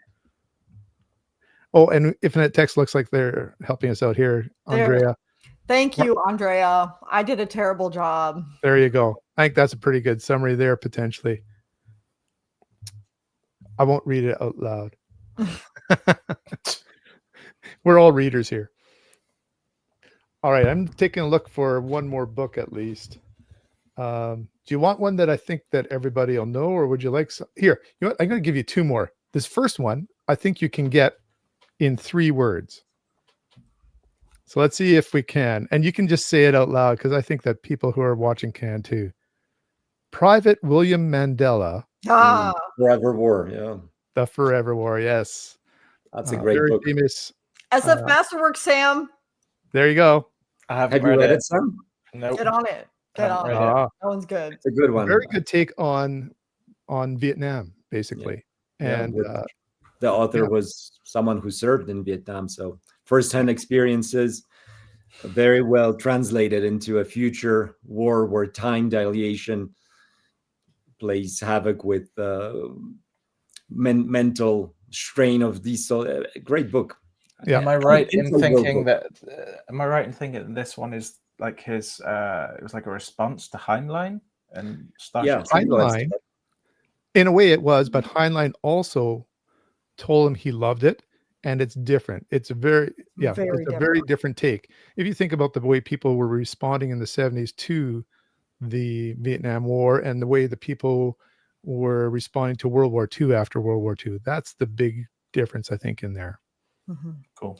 Oh, and Infinite Text looks like they're helping us out here, Andrea. Thank you, Andrea. I did a terrible job. There you go. I think that's a pretty good summary there, potentially. I won't read it out loud. We're all readers here. All right, I'm taking a look for one more book at least. Do you want one that I think that everybody will know, or would you like some? Here, you know what? I'm going to give you two more. This first one, I think you can get in 3 words. So let's see if we can. And you can just say it out loud because I think that people who are watching can too. Private William Mandela, Forever War. Yeah, The Forever War. Yes. that's a great very book. famous. SF Masterworks, Sam. There you go. I haven't Have you read it. it, Sam? Nope. Get on it. Get on Haven't it. read it. Ah, That one's good. It's a good one. very good take on Vietnam, basically. Yeah, And with- the author yeah. was someone who served in Vietnam, so first-hand experiences, very well translated into a future war where time dilation plays havoc with mental strain of these. Great book. Yeah. Am I right in It's a thinking book. that? Am I right in thinking that this one is like his? It was like a response to Heinlein and stuff. Yeah, Heinlein, in a way it was, but Heinlein also told him he loved it, and it's different. It's a very different take. If you think about the way people were responding in the 70s to the Vietnam War and the way the people were responding to World War II after World War II, that's the big difference, I think, in there. Mhm. Cool.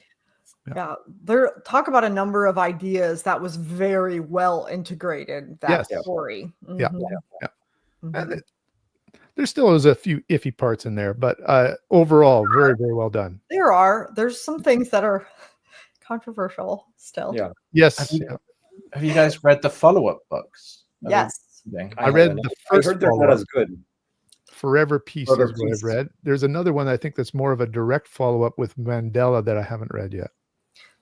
Yeah, there talk about a number of ideas that was very well integrated. That Yes. story. Yeah. Mhm. Yeah. Mhm. And there still is a few iffy parts in there, but overall, very, very well done. There's some things that are controversial still. Yeah. Yes. Have you guys read the follow-up books? Yes. I read haven't. the I first heard they're not follow-up. as good. Forever Peace Forever is what Peace. I've read. There's another one I think that's more of a direct follow-up with Mandela that I haven't read yet.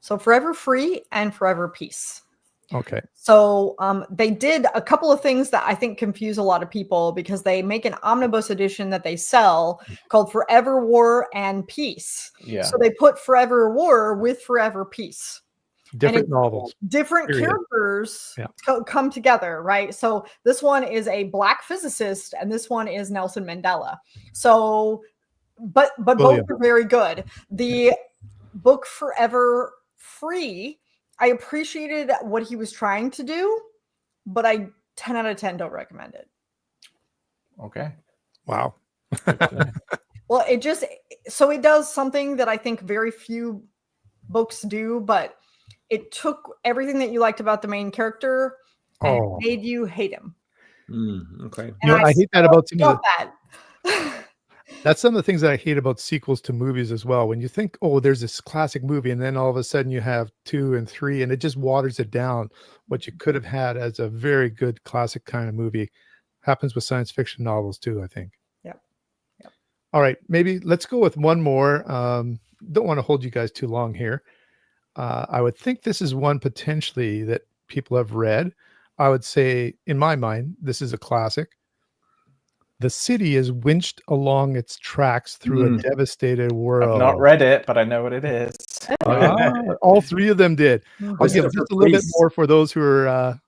So Forever Free and Forever Peace. Okay. So they did a couple of things that I think confuse a lot of people because they make an omnibus edition that they sell called Forever War and Peace. Yeah. So they put Forever War with Forever Peace. Different novels. Different Period. characters come together, right? So this one is a black physicist and this one is Nelson Mandela. So, but both are very good. The book Forever Free, I appreciated what he was trying to do, but I 10 out of 10 don't recommend it. Okay. Wow. Well, it does something that I think very few books do, but it took everything that you liked about the main character and it made you hate him. Okay. And I hate that about some of that. That's some of the things that I hate about sequels to movies as well. When you think, oh, there's this classic movie, and then all of a sudden you have 2 and 3, and it just waters it down. What you could have had as a very good classic kind of movie happens with science fiction novels too, I think. Yep. All right, maybe let's go with one more. Don't want to hold you guys too long here. I would think this is one potentially that people have read. I would say, in my mind, this is a classic. The city is winched along its tracks through a devastated world. I've not read it, but I know what it is. All 3 of them did. I'll give Christopher just a little bit Priest. more for those who are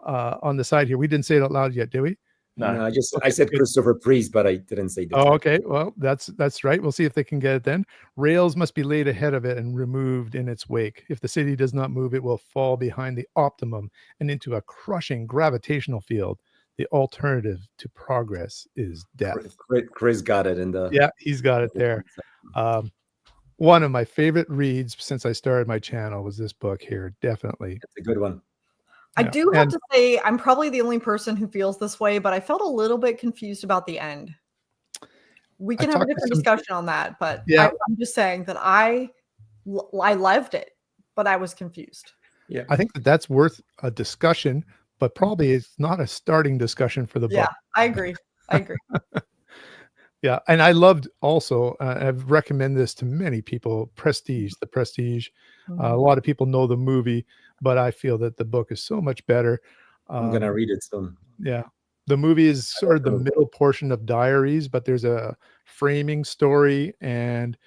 on the side here. We didn't say it out loud yet, did we? No, I said Christopher Priest, but I didn't say that. Oh, okay. Well, that's right. We'll see if they can get it then. Rails must be laid ahead of it and removed in its wake. If the city does not move, it will fall behind the optimum and into a crushing gravitational field. The alternative to progress is death. Chris got it in the. Yeah, he's got it there. One of my favorite reads since I started my channel was this book here. Definitely. It's a good one. I do have to say, I'm probably the only person who feels this way, but I felt a little bit confused about the end. We can have a different discussion on that, but I'm just saying that I loved it, but I was confused. Yeah, I think that's worth a discussion, but probably it's not a starting discussion for the book. Yeah, I agree. Yeah, and I loved also, I've recommended this to many people, Prestige, The Prestige. A lot of people know the movie, but I feel that the book is so much better. I'm going to read it soon. Yeah. The movie is sort of the middle portion of Diaries, but there's a framing story, and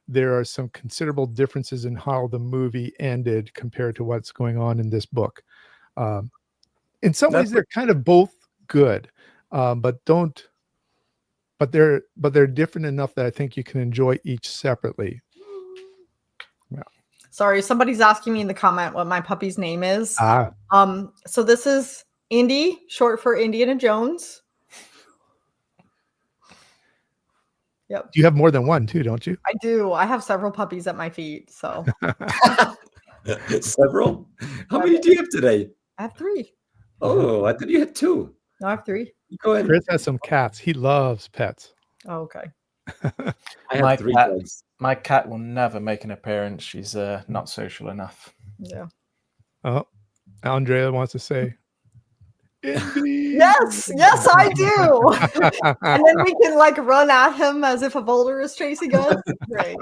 there are some considerable differences in how the movie ended compared to what's going on in this book. In some ways, they're kind of both good, but they're different enough that I think you can enjoy each separately. Yeah. Sorry, somebody's asking me in the comment what my puppy's name is. So this is Indy, short for Indiana Jones. Yep. You have more than one too, don't you? I do. I have several puppies at my feet. So several? How many do you have today? I have 3. Oh, I thought you had 2. No, I have 3. Go ahead. Chris has some cats. He loves pets. Oh, okay. I have 3 dogs. My cat will never make an appearance. She's not social enough. Yeah. Oh, Andrea wants to say. Yes, I do. And then we can run at him as if a boulder is chasing us. Great.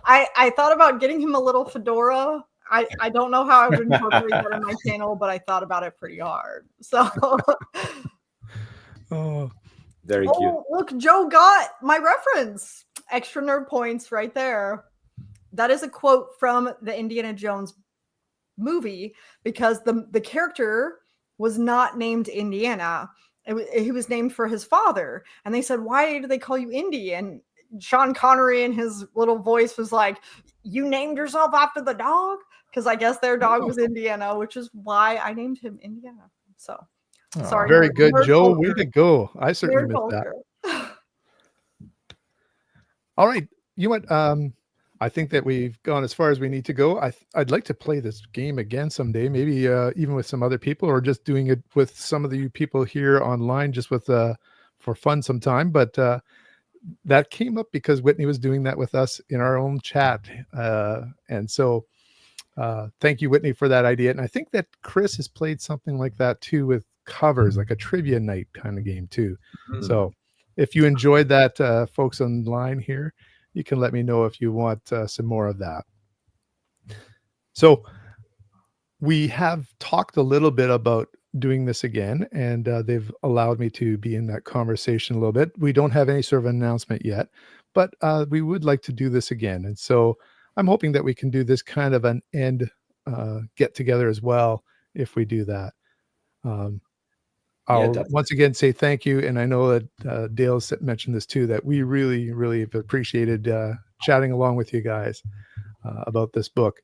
I thought about getting him a little fedora. I don't know how I would incorporate that in my channel, but I thought about it pretty hard. So very cute. Look, Joe got my reference. Extra nerd points right there. That is a quote from the Indiana Jones movie because the character was not named Indiana. He was named for his father. And they said, why do they call you Indy? And Sean Connery in his little voice was like, you named yourself after the dog? Because I guess their dog was Indiana, which is why I named him Indiana. So, sorry. Very good, Joe. Way to go. I certainly missed that. All right. You know what? I think that we've gone as far as we need to go. I'd like to play this game again someday, maybe even with some other people or just doing it with some of you people here online, just with for fun sometime. But that came up because Whitney was doing that with us in our own chat. And so thank you, Whitney, for that idea. And I think that Chris has played something like that too, with covers, like a trivia night kind of game too. So if you enjoyed that, folks online here, you can let me know if you want some more of that. So we have talked a little bit about doing this again, and they've allowed me to be in that conversation a little bit. We don't have any sort of announcement yet, but we would like to do this again. And so I'm hoping that we can do this kind of an end get together as well if we do that. I'll definitely. once again say thank you. And I know that Dale mentioned this too, that we really, really have appreciated chatting along with you guys about this book.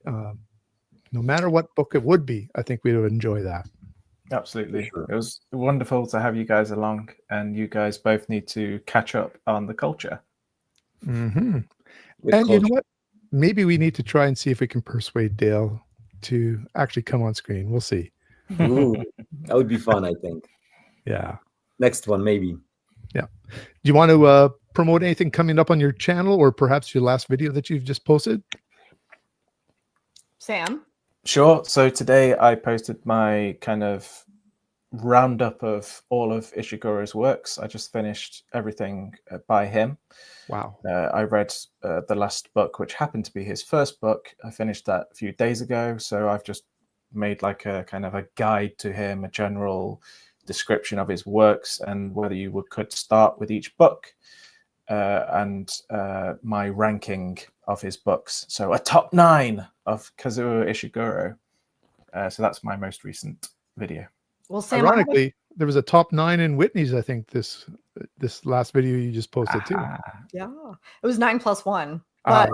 No matter what book it would be, I think we would enjoy that. Absolutely. Sure. It was wonderful to have you guys along, and you guys both need to catch up on the culture. Mm-hmm. With And you know culture. what? Maybe we need to try and see if we can persuade Dale to actually come on screen. We'll see. Ooh, that would be fun, I think. Yeah. Next one, maybe. Do you want to promote anything coming up on your channel, or perhaps your last video that you've just posted? Sam? Sure. So today I posted my kind of roundup of all of Ishiguro's works. I just finished everything by him. Wow. I read the last book, which happened to be his first book. I finished that a few days ago. So I've just made like a kind of a guide to him, a general description of his works, and whether you could start with each book, and my ranking of his books. So a top 9 of Kazuo Ishiguro. So that's my most recent video. Well, Sam, Ironically, there was a top 9 in Whitney's, I think, this last video you just posted too. yeah, it was 9+1. Ah,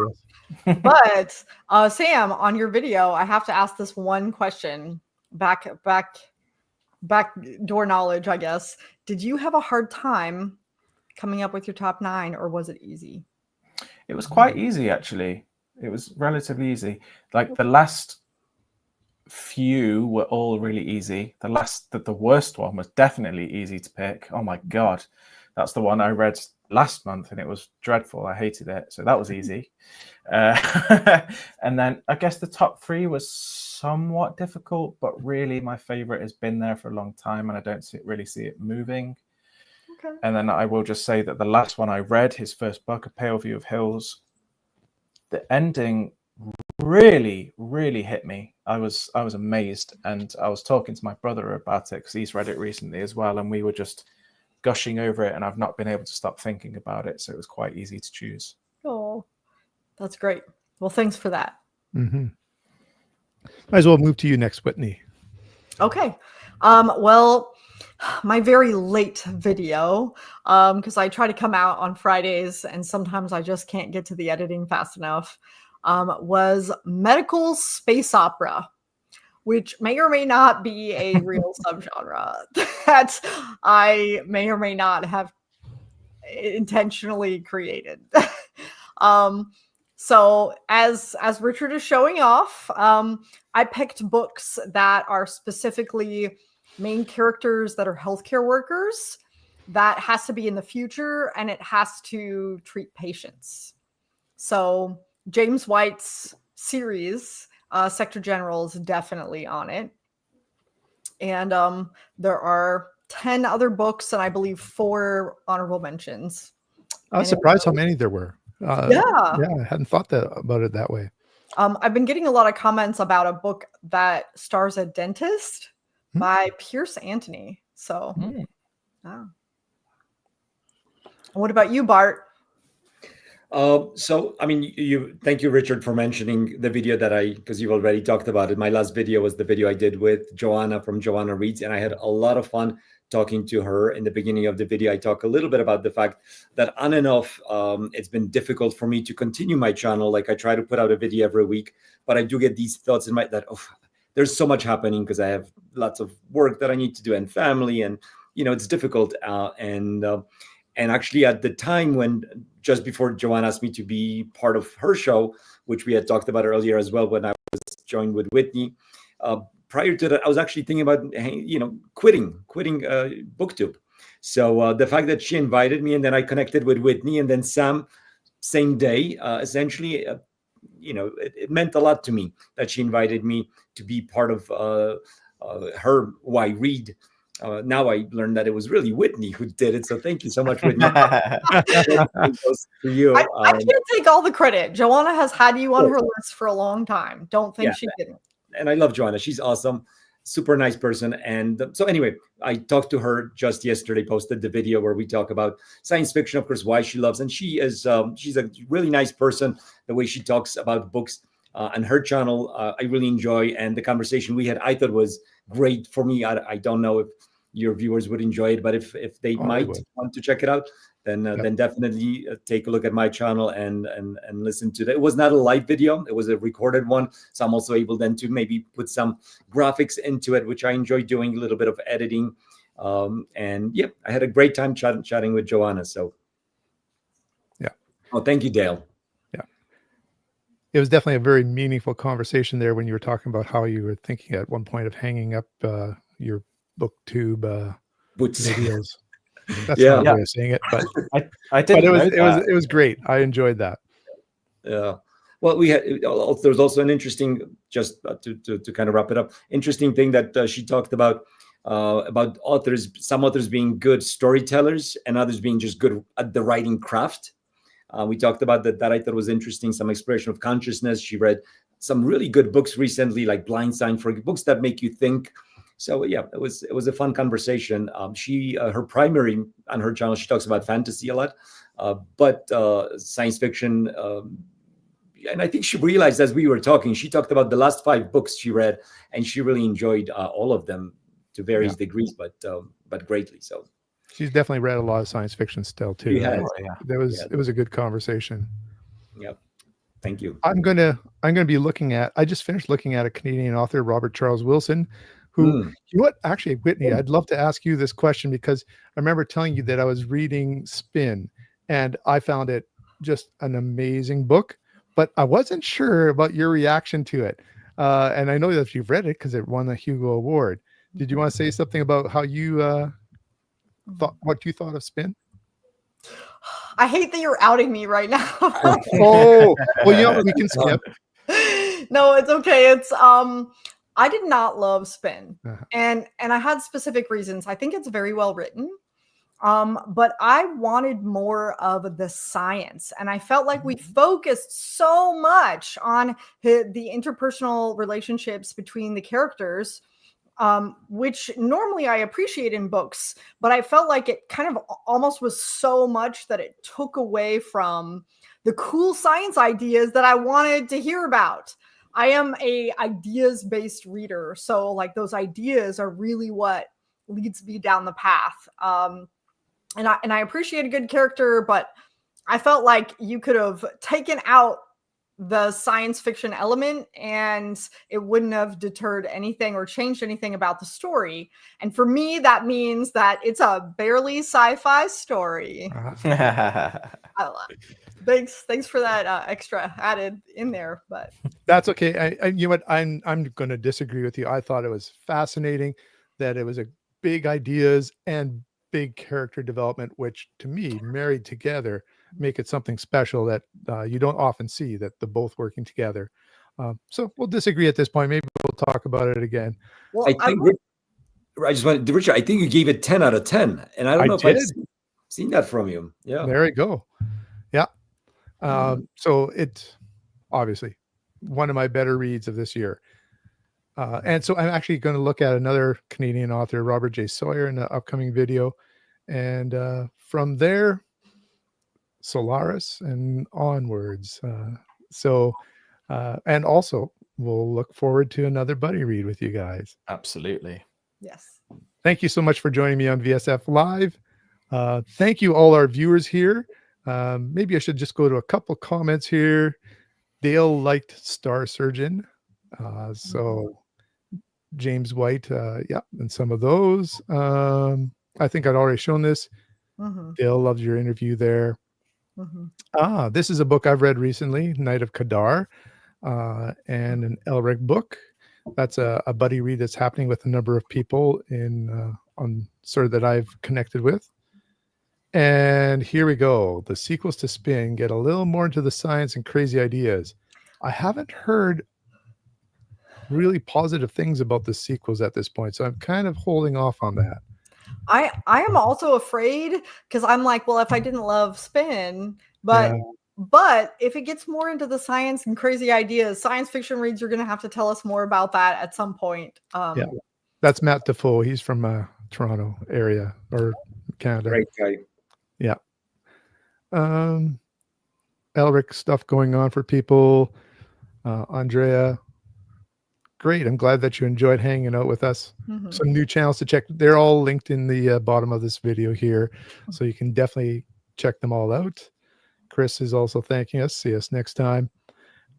But but Sam, on your video, I have to ask this one question. Back door knowledge, I guess. Did you have a hard time coming up with your top 9, or was it easy? It was quite easy, actually. It was relatively easy. Like the last few were all really easy. The worst one was definitely easy to pick. Oh my God. That's the one I read last month and it was dreadful. I hated it. So that was easy. And then I guess the top 3 was somewhat difficult, but really my favorite has been there for a long time and I don't really see it moving. Okay. And then I will just say that the last one I read, his first book, A Pale View of Hills, the ending really, really hit me. I was amazed, and I was talking to my brother about it because he's read it recently as well, and we were just gushing over it, and I've not been able to stop thinking about it, so it was quite easy to choose. Oh, that's great. Well, thanks for that. Mm-hmm. Might as well move to you next, Whitney. Okay. Well, my very late video, because I try to come out on Fridays and sometimes I just can't get to the editing fast enough, was medical space opera, which may or may not be a real subgenre that I may or may not have intentionally created. So as Richard is showing off, I picked books that are specifically main characters that are healthcare workers. That has to be in the future, and it has to treat patients. So James White's series, Sector General, is definitely on it. And there are 10 other books, and I believe 4 honorable mentions. I was surprised how many there were. Yeah, I hadn't thought about it that way. I've been getting a lot of comments about a book that stars a dentist by Pierce Anthony. So, yeah. What about you, Bart? So, I mean, thank you, Richard, for mentioning the video because you've already talked about it. My last video was the video I did with Joanna from Joanna Reads, and I had a lot of fun talking to her. In the beginning of the video, I talk a little bit about the fact that on and off, it's been difficult for me to continue my channel. Like I try to put out a video every week, but I do get these thoughts in there's so much happening because I have lots of work that I need to do and family, and it's difficult. And actually, at the time when just before Joanne asked me to be part of her show, which we had talked about earlier as well, when I was joined with Whitney, prior to that, I was actually thinking about quitting BookTube. So the fact that she invited me, and then I connected with Whitney, and then Sam, same day, essentially. It meant a lot to me that she invited me to be part of her Why Read now I learned that it was really Whitney who did it. So thank you so much, Whitney. Goes to you. I can't take all the credit. Joanna has had you on her list for a long time. Don't think she didn't. And I love Joanna. She's awesome. Super nice person. And so anyway, I talked to her just yesterday, posted the video where we talk about science fiction, of course, why she loves. And she is, she's a really nice person. The way she talks about books on her channel, I really enjoy. And the conversation we had, I thought was great for me. I don't know if your viewers would enjoy it, but if they might want to check it out, then definitely take a look at my channel and listen to that. It was not a live video; it was a recorded one. So I'm also able then to maybe put some graphics into it, which I enjoy doing, a little bit of editing. And yeah, I had a great time chatting with Joanna. So thank you, Dale. Yeah, it was definitely a very meaningful conversation there when you were talking about how you were thinking at one point of hanging up your BookTube videos. That's not a way of saying it, but I didn't. But it was great. I enjoyed that. Yeah. Well, we had there's also an interesting, just to kind of wrap it up, interesting thing that she talked about authors, some authors being good storytellers and others being just good at the writing craft. We talked about that I thought was interesting. Some exploration of consciousness. She read some really good books recently, like Blind Sign, for books that make you think. So yeah, it was a fun conversation. She her primary on her channel, she talks about fantasy a lot, but science fiction. And I think she realized as we were talking, she talked about the last 5 books she read, and she really enjoyed all of them to various degrees, but greatly. So she's definitely read a lot of science fiction still too. It was a good conversation. Yep. Thank you. I'm gonna be looking at. I just finished looking at a Canadian author, Robert Charles Wilson. Who, you know what? Actually, Whitney, I'd love to ask you this question because I remember telling you that I was reading Spin and I found it just an amazing book, but I wasn't sure about your reaction to it. And I know that you've read it because it won the Hugo Award. Did you want to say something about how you what you thought of Spin? I hate that you're outing me right now. Oh, well, you know, we can skip. No, it's okay. It's I did not love Spin, and I had specific reasons. I think it's very well written, but I wanted more of the science, and I felt like we focused so much on the interpersonal relationships between the characters, which normally I appreciate in books, but I felt like it kind of almost was so much that it took away from the cool science ideas that I wanted to hear about. I am a ideas-based reader, so like those ideas are really what leads me down the path. And I appreciate a good character, but I felt like you could have taken out the science fiction element and it wouldn't have deterred anything or changed anything about the story. And for me, that means that it's a barely sci-fi story. Thanks for that extra added in there, but that's okay. You know what? I'm going to disagree with you. I thought it was fascinating that it was a big ideas and big character development, which to me, married together, make it something special that you don't often see, that the both working together. So we'll disagree at this point. Maybe we'll talk about it again. Well, I think I just wanted, Richard, I think you gave it 10 out of 10, and I don't know if I've seen that from you. Yeah, there you go. Yeah. So it's obviously one of my better reads of this year. And so I'm actually going to look at another Canadian author, Robert J. Sawyer, in the upcoming video. And from there, Solaris and onwards. And also we'll look forward to another buddy read with you guys. Absolutely. Yes. Thank you so much for joining me on VSF Live. Thank you all our viewers here. Maybe I should just go to a couple comments here. Dale liked Star Surgeon. So James White, and some of those. I think I'd already shown this. Dale loves your interview there. This is a book I've read recently, Night of Kadar, and an Elric book. That's a buddy read that's happening with a number of people on sort of that I've connected with. And here we go. The sequels to Spin get a little more into the science and crazy ideas. I haven't heard really positive things about the sequels at this point, so I'm kind of holding off on that. I am also afraid because I'm like, well, if I didn't love spin, but Yeah. but if it gets more into the science and crazy ideas, science fiction reads, you're going to have to tell us more about that at some point. Yeah. That's Matt Defoe. He's from Toronto area or Canada. Great guy. Yeah. Elric stuff going on for people. Andrea. Great. I'm glad that you enjoyed hanging out with us. Mhm. Some new channels to check. They're all linked in the bottom of this video here. So you can definitely check them all out. Chris is also thanking us. See us next time.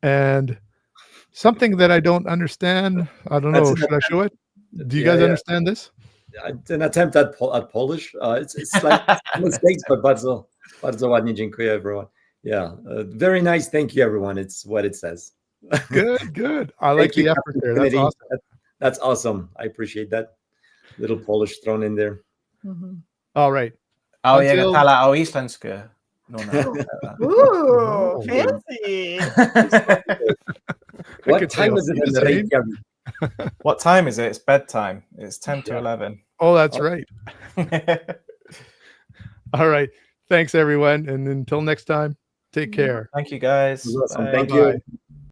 And something that I don't understand. I don't know. Should I show it? Do you guys understand this? It's an attempt at Polish. It's like mistakes, but bardzo ładnie. Dziękuję, everyone. Yeah, very nice. Thank you, everyone. It's what it says. Good. I like the effort there. That's awesome. That's awesome. I appreciate that. Little Polish thrown in there. All right. Jag talar o isländska. Ooh, fancy. What time is it in Reykjavik? What time is it? It's bedtime. It's 10 to 11. Oh, that's right. All right. Thanks, everyone. And until next time, take care. Thank you, guys. Awesome. Bye. Thank you.